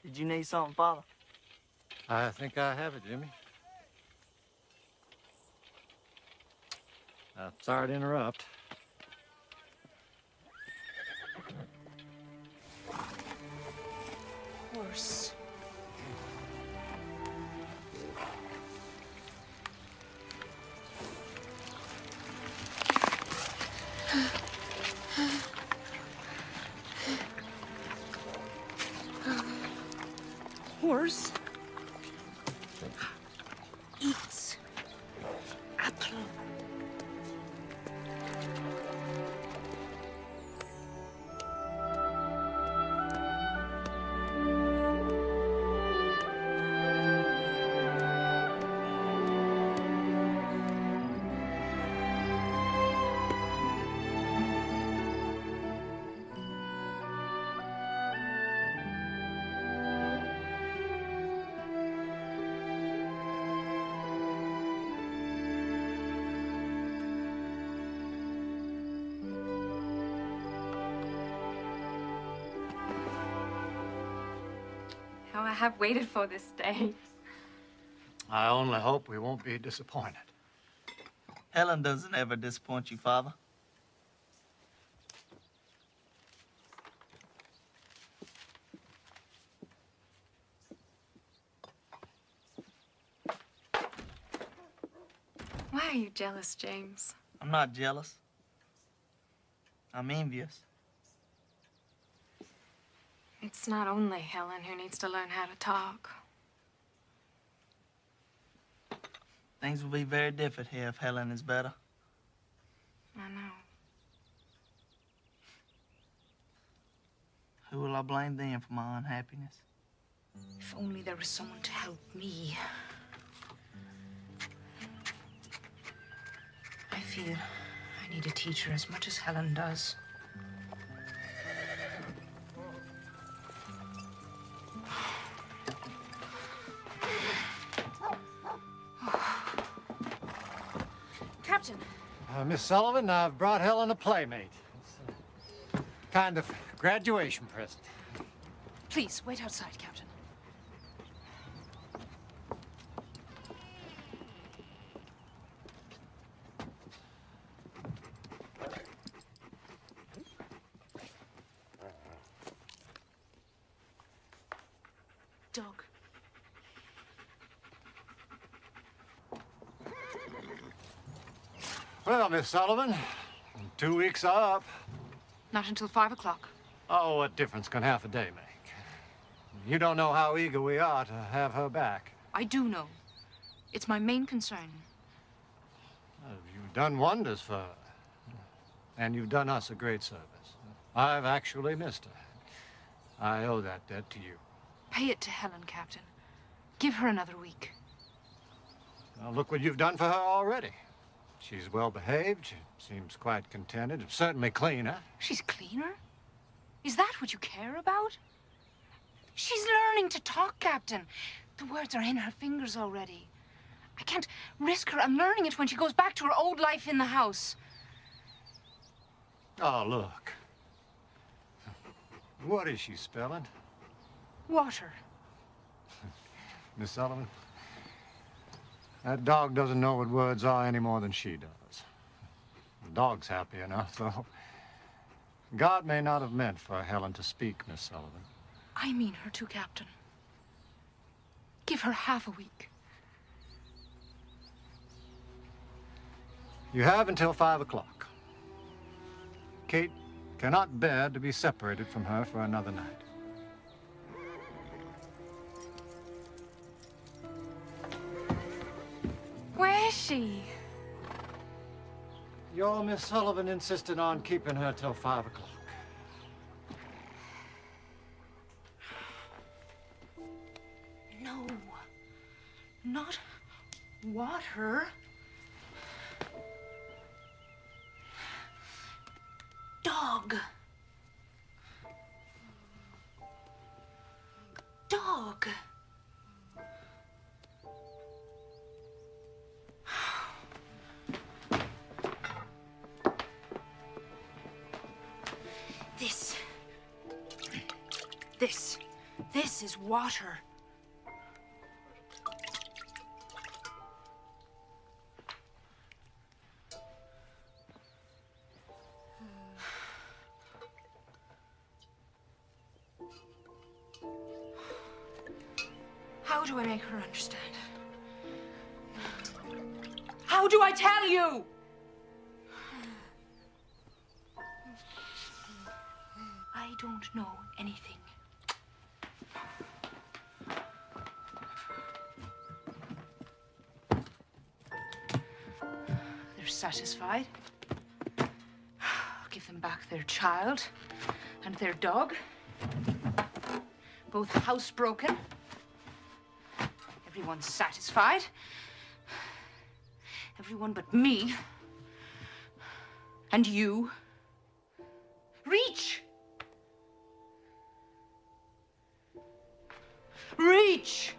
[SPEAKER 4] Did you need something, Father?
[SPEAKER 5] I think I have it, Jimmy. Sorry to interrupt.
[SPEAKER 9] Horse. Horse eats apple.
[SPEAKER 3] How I have waited for this day.
[SPEAKER 5] I only hope we won't be disappointed.
[SPEAKER 4] Helen doesn't ever disappoint you, Father.
[SPEAKER 3] Why are you jealous, James?
[SPEAKER 4] I'm not jealous. I'm envious.
[SPEAKER 3] It's not only Helen who needs to learn how to talk.
[SPEAKER 4] Things will be very different here if Helen is better.
[SPEAKER 3] I know.
[SPEAKER 4] Who will I blame then for my unhappiness?
[SPEAKER 9] If only there was someone to help me. I feel I need a teacher as much as Helen does.
[SPEAKER 3] Captain.
[SPEAKER 5] Miss Sullivan, I've brought Helen a playmate. It's a kind of graduation present.
[SPEAKER 9] Please, wait outside, Captain. Doug.
[SPEAKER 5] Well, Miss Sullivan, 2 weeks are up.
[SPEAKER 9] Not until 5 o'clock.
[SPEAKER 5] Oh, what difference can half a day make? You don't know how eager we are to have her back.
[SPEAKER 9] I do know. It's my main concern.
[SPEAKER 5] You've done wonders for her. And you've done us a great service. I've actually missed her. I owe that debt to you.
[SPEAKER 9] Pay it to Helen, Captain. Give her another week.
[SPEAKER 5] Well, look what you've done for her already. She's well behaved. She seems quite contented. Certainly cleaner.
[SPEAKER 9] She's cleaner? Is that what you care about? She's learning to talk, Captain. The words are in her fingers already. I can't risk her unlearning it when she goes back to her old life in the house.
[SPEAKER 5] Oh, look. What is she spelling?
[SPEAKER 9] Water.
[SPEAKER 5] Miss Sullivan, that dog doesn't know what words are any more than she does. The dog's happy enough, though. God may not have meant for Helen to speak, Miss Sullivan.
[SPEAKER 9] I mean her too, Captain. Give her half a week.
[SPEAKER 5] You have until 5 o'clock. Kate cannot bear to be separated from her for another night.
[SPEAKER 3] Where is she?
[SPEAKER 5] Your Miss Sullivan insisted on keeping her till 5 o'clock.
[SPEAKER 9] No. Not water. Dog. Dog. This is water. How do I make her understand? How do I tell you? I don't know anything. They're satisfied. I'll give them back their child and their dog. Both housebroken. Everyone's satisfied. Everyone but me. And you. Reach! Reach!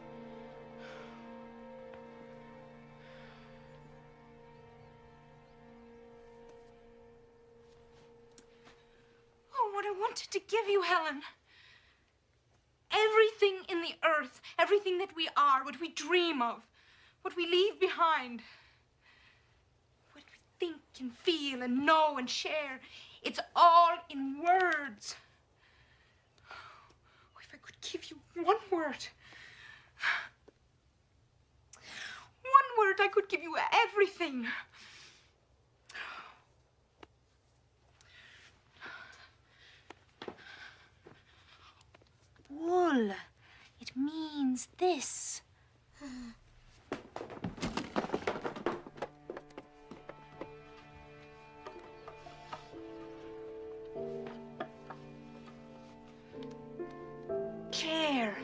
[SPEAKER 9] Oh, what I wanted to give you, Helen. Everything in the earth, everything that we are, what we dream of, what we leave behind, what we think and feel and know and share, it's all in words. Oh, if I could give you one word, I could give you everything. wool. It means this. Chair.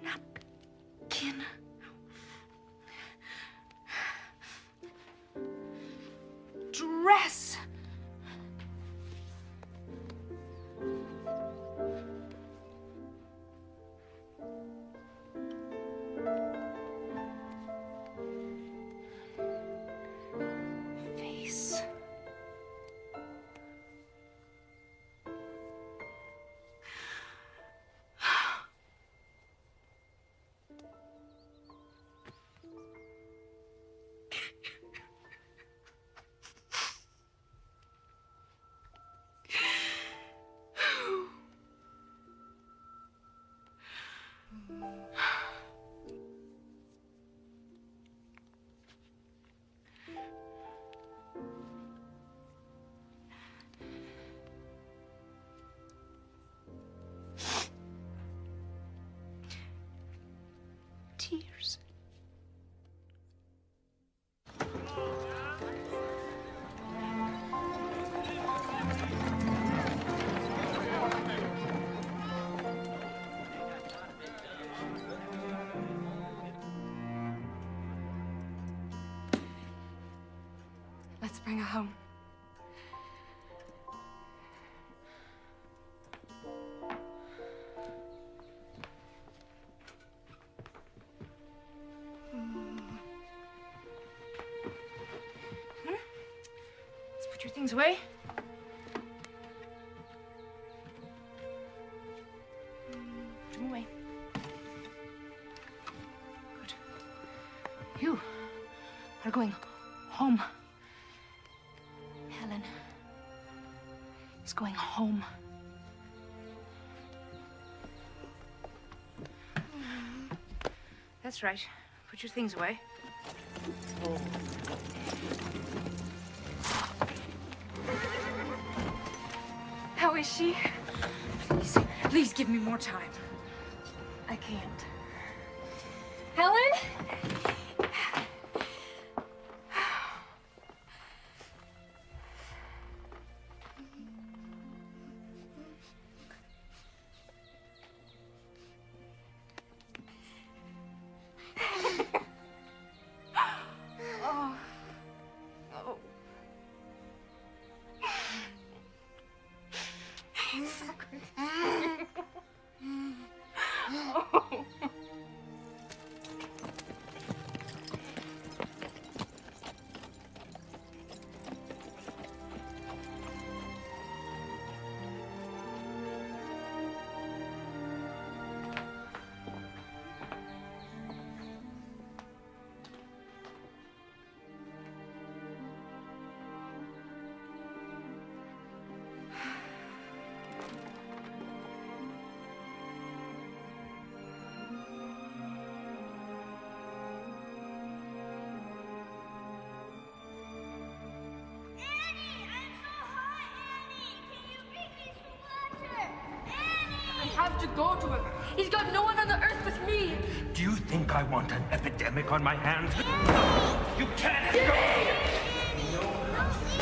[SPEAKER 9] Napkin. Dress. Face. Tears.
[SPEAKER 3] Let's bring her home.
[SPEAKER 9] Let's put your things away. Put them away. Good. You are going home. Helen is going home. That's right. Put your things away.
[SPEAKER 3] How is she?
[SPEAKER 9] Please give me more time.
[SPEAKER 3] I can't. Helen?
[SPEAKER 9] Oh. Oh.
[SPEAKER 3] Oh.
[SPEAKER 12] I have to go to him. He's got no one on the earth but me.
[SPEAKER 8] Do you think I want an epidemic on my hands? You can't go!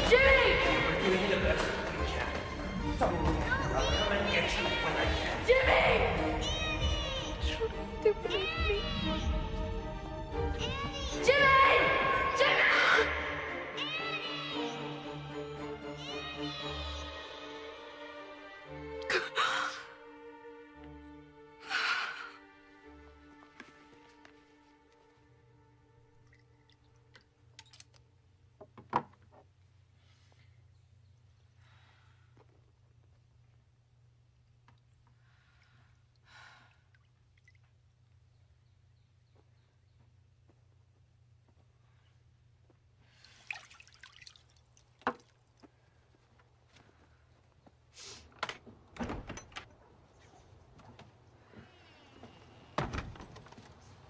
[SPEAKER 12] Jimmy!
[SPEAKER 8] We're doing the best we can. So, I'll come and get you when I can.
[SPEAKER 12] Jimmy! Jimmy! Jimmy!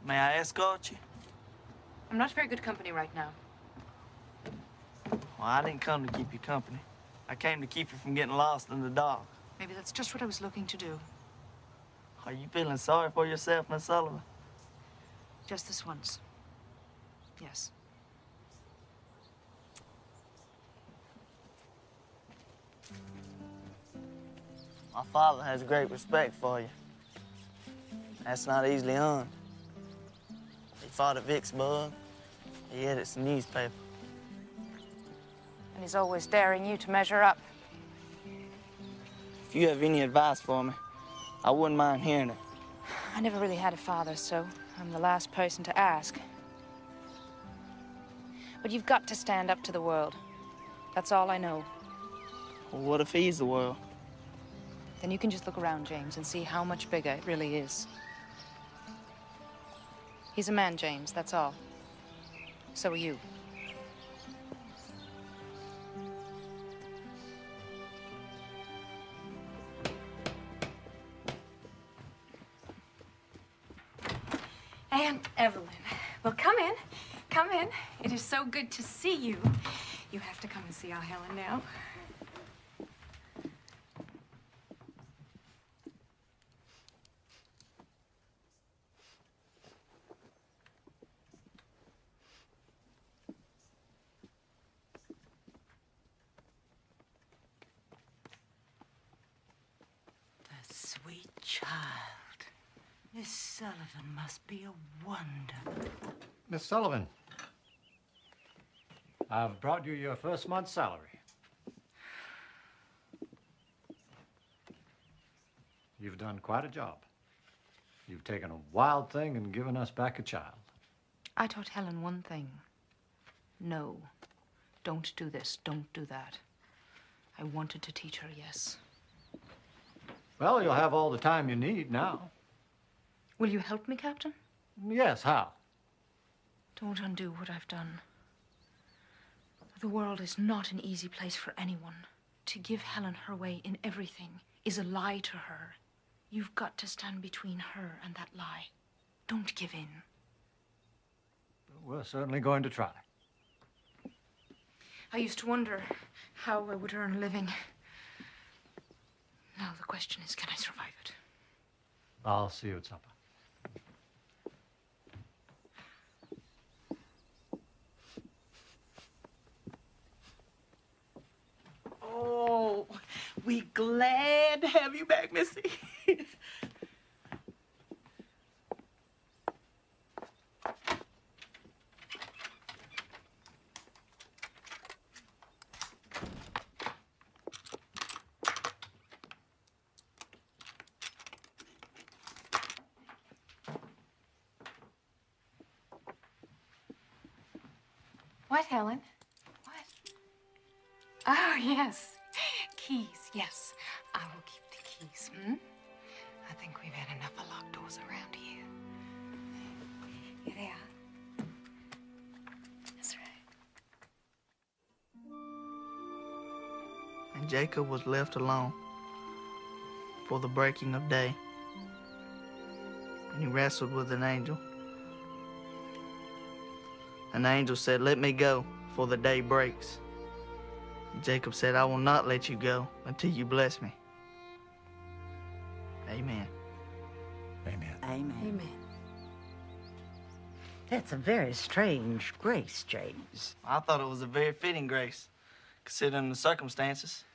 [SPEAKER 4] May I escort you?
[SPEAKER 9] I'm not very good company right now.
[SPEAKER 4] Well, I didn't come to keep you company. I came to keep you from getting lost in the dark.
[SPEAKER 9] Maybe that's just what I was looking to do.
[SPEAKER 4] Are you feeling sorry for yourself, Miss Sullivan?
[SPEAKER 9] Just this once. Yes.
[SPEAKER 4] My father has great respect for you. That's not easily earned. He fought at Vicksburg. He edits the newspaper.
[SPEAKER 9] And he's always daring you to measure up.
[SPEAKER 4] If you have any advice for me, I wouldn't mind hearing it.
[SPEAKER 9] I never really had a father, so I'm the last person to ask. But you've got to stand up to the world. That's all I know.
[SPEAKER 4] Well, what if he's the world?
[SPEAKER 9] Then you can just look around, James, and see how much bigger it really is. He's a man, James, that's all. So are you.
[SPEAKER 3] Aunt Evelyn. Well, come in. Come in. It is so good to see you. You have to come and see our Helen now.
[SPEAKER 6] The sweet child. Miss Sullivan must be a wonder.
[SPEAKER 5] Miss Sullivan, I've brought you your first month's salary. You've done quite a job. You've taken a wild thing and given us back a child.
[SPEAKER 9] I taught Helen one thing. No. Don't do this. Don't do that. I wanted to teach her, yes.
[SPEAKER 5] Well, you'll have all the time you need now.
[SPEAKER 9] Will you help me, Captain?
[SPEAKER 5] Yes, how?
[SPEAKER 9] Don't undo what I've done. The world is not an easy place for anyone. To give Helen her way in everything is a lie to her. You've got to stand between her and that lie. Don't give in.
[SPEAKER 5] We're certainly going to try.
[SPEAKER 9] I used to wonder how I would earn a living. Now the question is, can I survive it?
[SPEAKER 5] I'll see you at supper.
[SPEAKER 4] Oh, we glad to have you back, Missy.
[SPEAKER 3] What, Helen? What? Oh, yes. Keys, yes. I will keep the keys, hmm? I think we've had enough of locked doors around here. Here they are. That's right.
[SPEAKER 4] And Jacob was left alone for the breaking of day. And he wrestled with an angel. An angel said, "Let me go, for the day breaks." And Jacob said, "I will not let you go until you bless me." Amen.
[SPEAKER 5] Amen.
[SPEAKER 6] Amen.
[SPEAKER 3] Amen.
[SPEAKER 6] That's a very strange grace, James.
[SPEAKER 4] I thought it was a very fitting grace, considering the circumstances.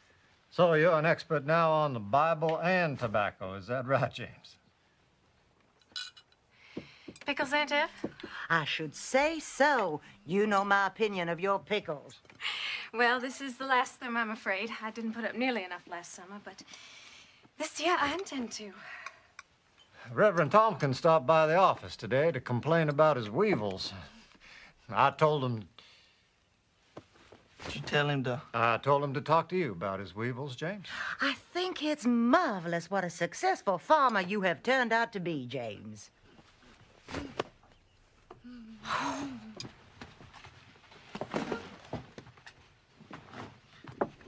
[SPEAKER 5] So you're an expert now on the Bible and tobacco, is that right, James?
[SPEAKER 3] Pickles, Aunt Ev?
[SPEAKER 6] I should say so. You know my opinion of your pickles.
[SPEAKER 3] Well, this is the last of them, I'm afraid. I didn't put up nearly enough last summer, but this year I intend to.
[SPEAKER 5] Reverend Tompkins stopped by the office today to complain about his weevils. I told him...
[SPEAKER 4] Did you tell him to...
[SPEAKER 5] I told him to talk to you about his weevils, James.
[SPEAKER 6] I think it's marvelous what a successful farmer you have turned out to be, James.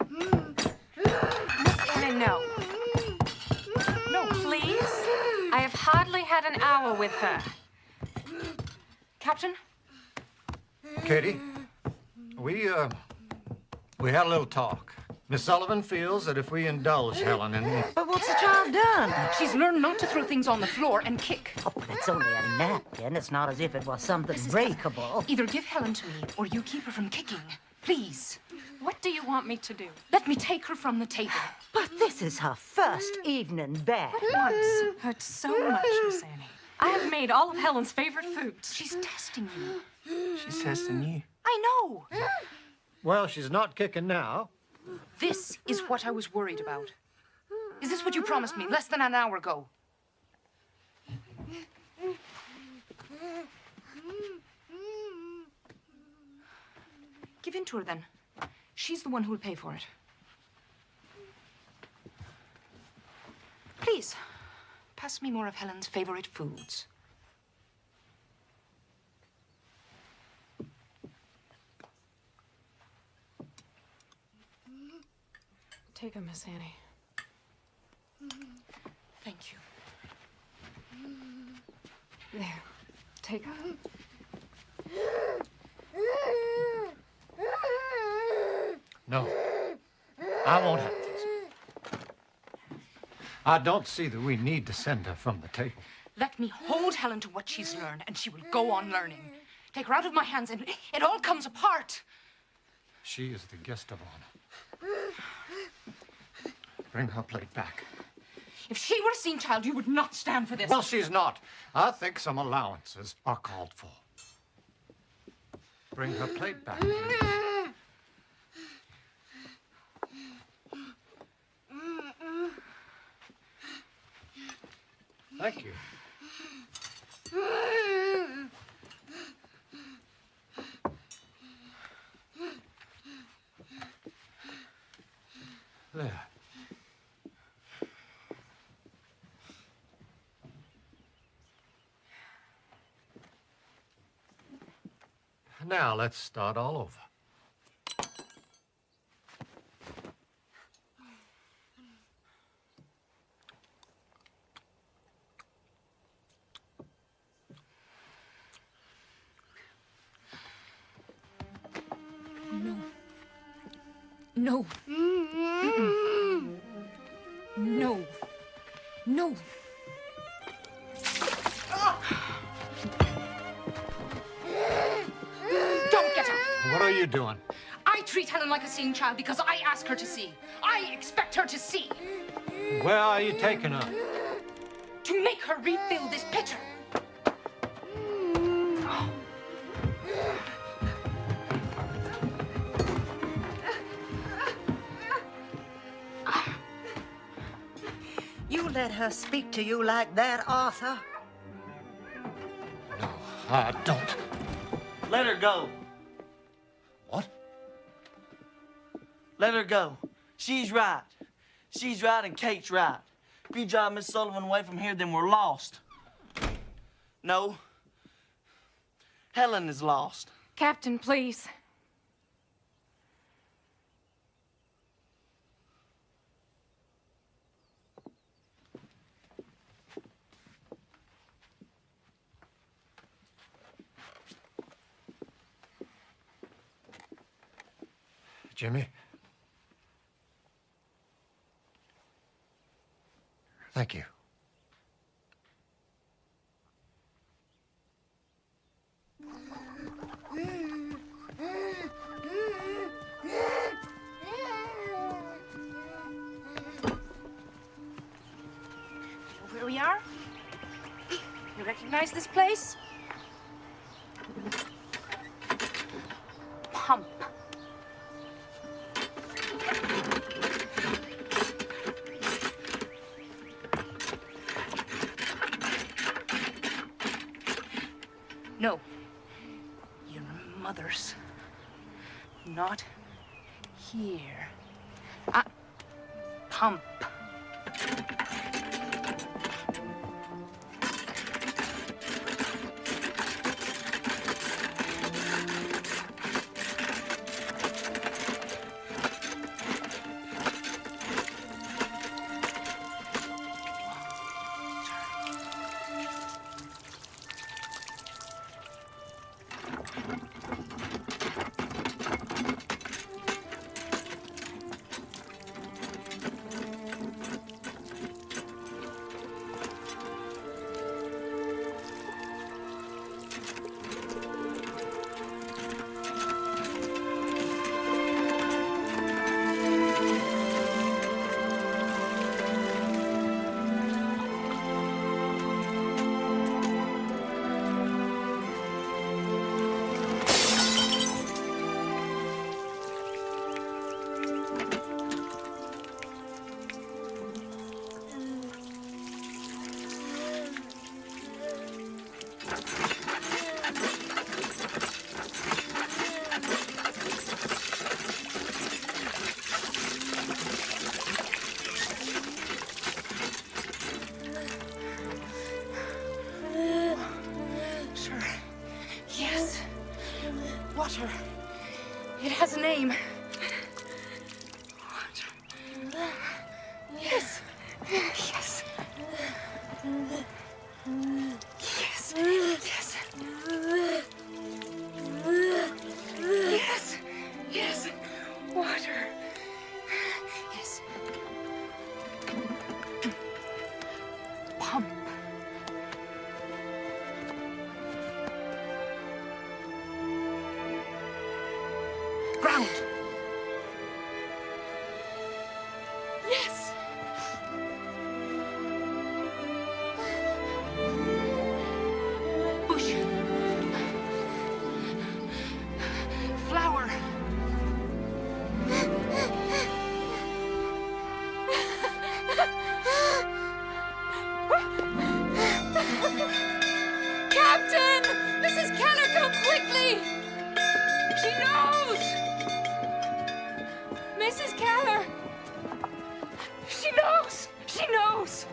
[SPEAKER 3] Miss Ellen, no. No, please. I have hardly had an hour with her.
[SPEAKER 9] Captain?
[SPEAKER 5] Katie, we had a little talk. Miss Sullivan feels that if we indulge Helen in...
[SPEAKER 6] But what's the child done?
[SPEAKER 9] She's learned not to throw things on the floor and kick.
[SPEAKER 6] Oh, but it's only a napkin. It's not as if it was something breakable.
[SPEAKER 9] Either give Helen to me or you keep her from kicking. Please.
[SPEAKER 3] What do you want me to do?
[SPEAKER 9] Let me take her from the table.
[SPEAKER 6] But this is her first evening back.
[SPEAKER 3] Once hurt so much, Miss Annie. I have made all of Helen's favorite foods.
[SPEAKER 9] She's testing you.
[SPEAKER 4] She's testing you.
[SPEAKER 9] I know.
[SPEAKER 5] Well, she's not kicking now.
[SPEAKER 9] This is what I was worried about. Is this what you promised me less than an hour ago? Give in to her, then. She's the one who will pay for it. Please, pass me more of Helen's favorite foods.
[SPEAKER 3] Take her, Miss Annie.
[SPEAKER 9] Thank you.
[SPEAKER 3] There. Take her.
[SPEAKER 5] No. I won't have this. I don't see that we need to send her from the table.
[SPEAKER 9] Let me hold Helen to what she's learned, and she will go on learning. Take her out of my hands, and it all comes apart.
[SPEAKER 5] She is the guest of honor. Bring her plate back.
[SPEAKER 9] If she were a seen child, you would not stand for this.
[SPEAKER 5] Well, she's not. I think some allowances are called for. Bring her plate back. Thank you. There. Now let's start all over.
[SPEAKER 9] No. No. No. Don't get her.
[SPEAKER 5] What are you doing?
[SPEAKER 9] I treat Helen like a seeing child because I ask her to see. I expect her to see.
[SPEAKER 5] Where are you taking her?
[SPEAKER 9] To make her refill this pitcher.
[SPEAKER 6] You let her speak to you like that, Arthur?
[SPEAKER 5] No, I don't.
[SPEAKER 4] Let her go.
[SPEAKER 5] What?
[SPEAKER 4] Let her go. She's right. She's right and Kate's right. If you drive Miss Sullivan away from here, then we're lost. No. Helen is lost.
[SPEAKER 3] Captain, please.
[SPEAKER 5] Jimmy? Thank you.
[SPEAKER 9] Where we are? You recognize this place? Pump. No. Your mother's. Not here. Pump. Water. It has a name. Yes. Yes. Yes. Yes. Yes. Yes. Water. Yes. Pump. Ground. Yes. Bush. Flower. Captain! Mrs. Keller, come quickly! She knows! Mrs. Keller! She knows! She knows!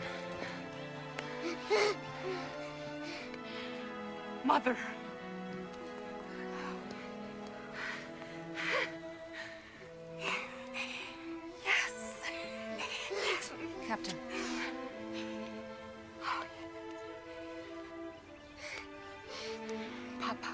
[SPEAKER 9] Mother. Yes. Yes. Captain. Papa.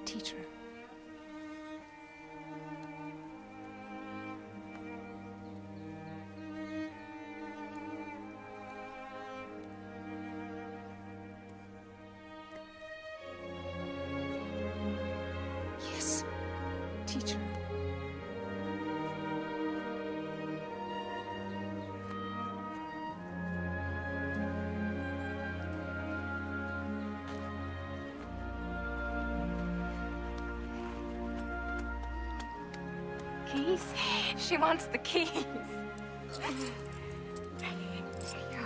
[SPEAKER 9] Teacher. Yes, teacher. Keys? She wants the keys. There you go.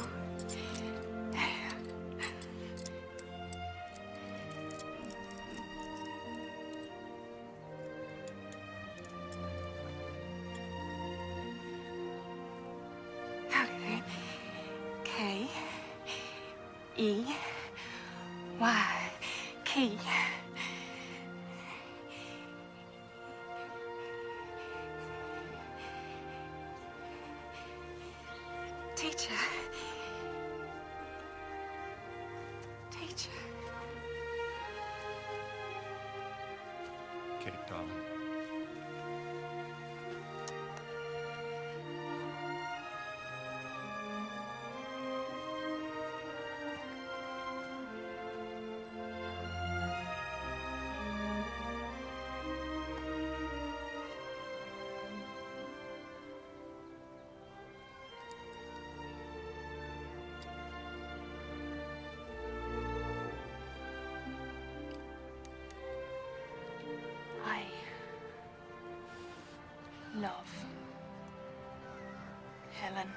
[SPEAKER 9] K E Y key. Teacher. Teacher.
[SPEAKER 5] Kate, darling.
[SPEAKER 9] I love Helen.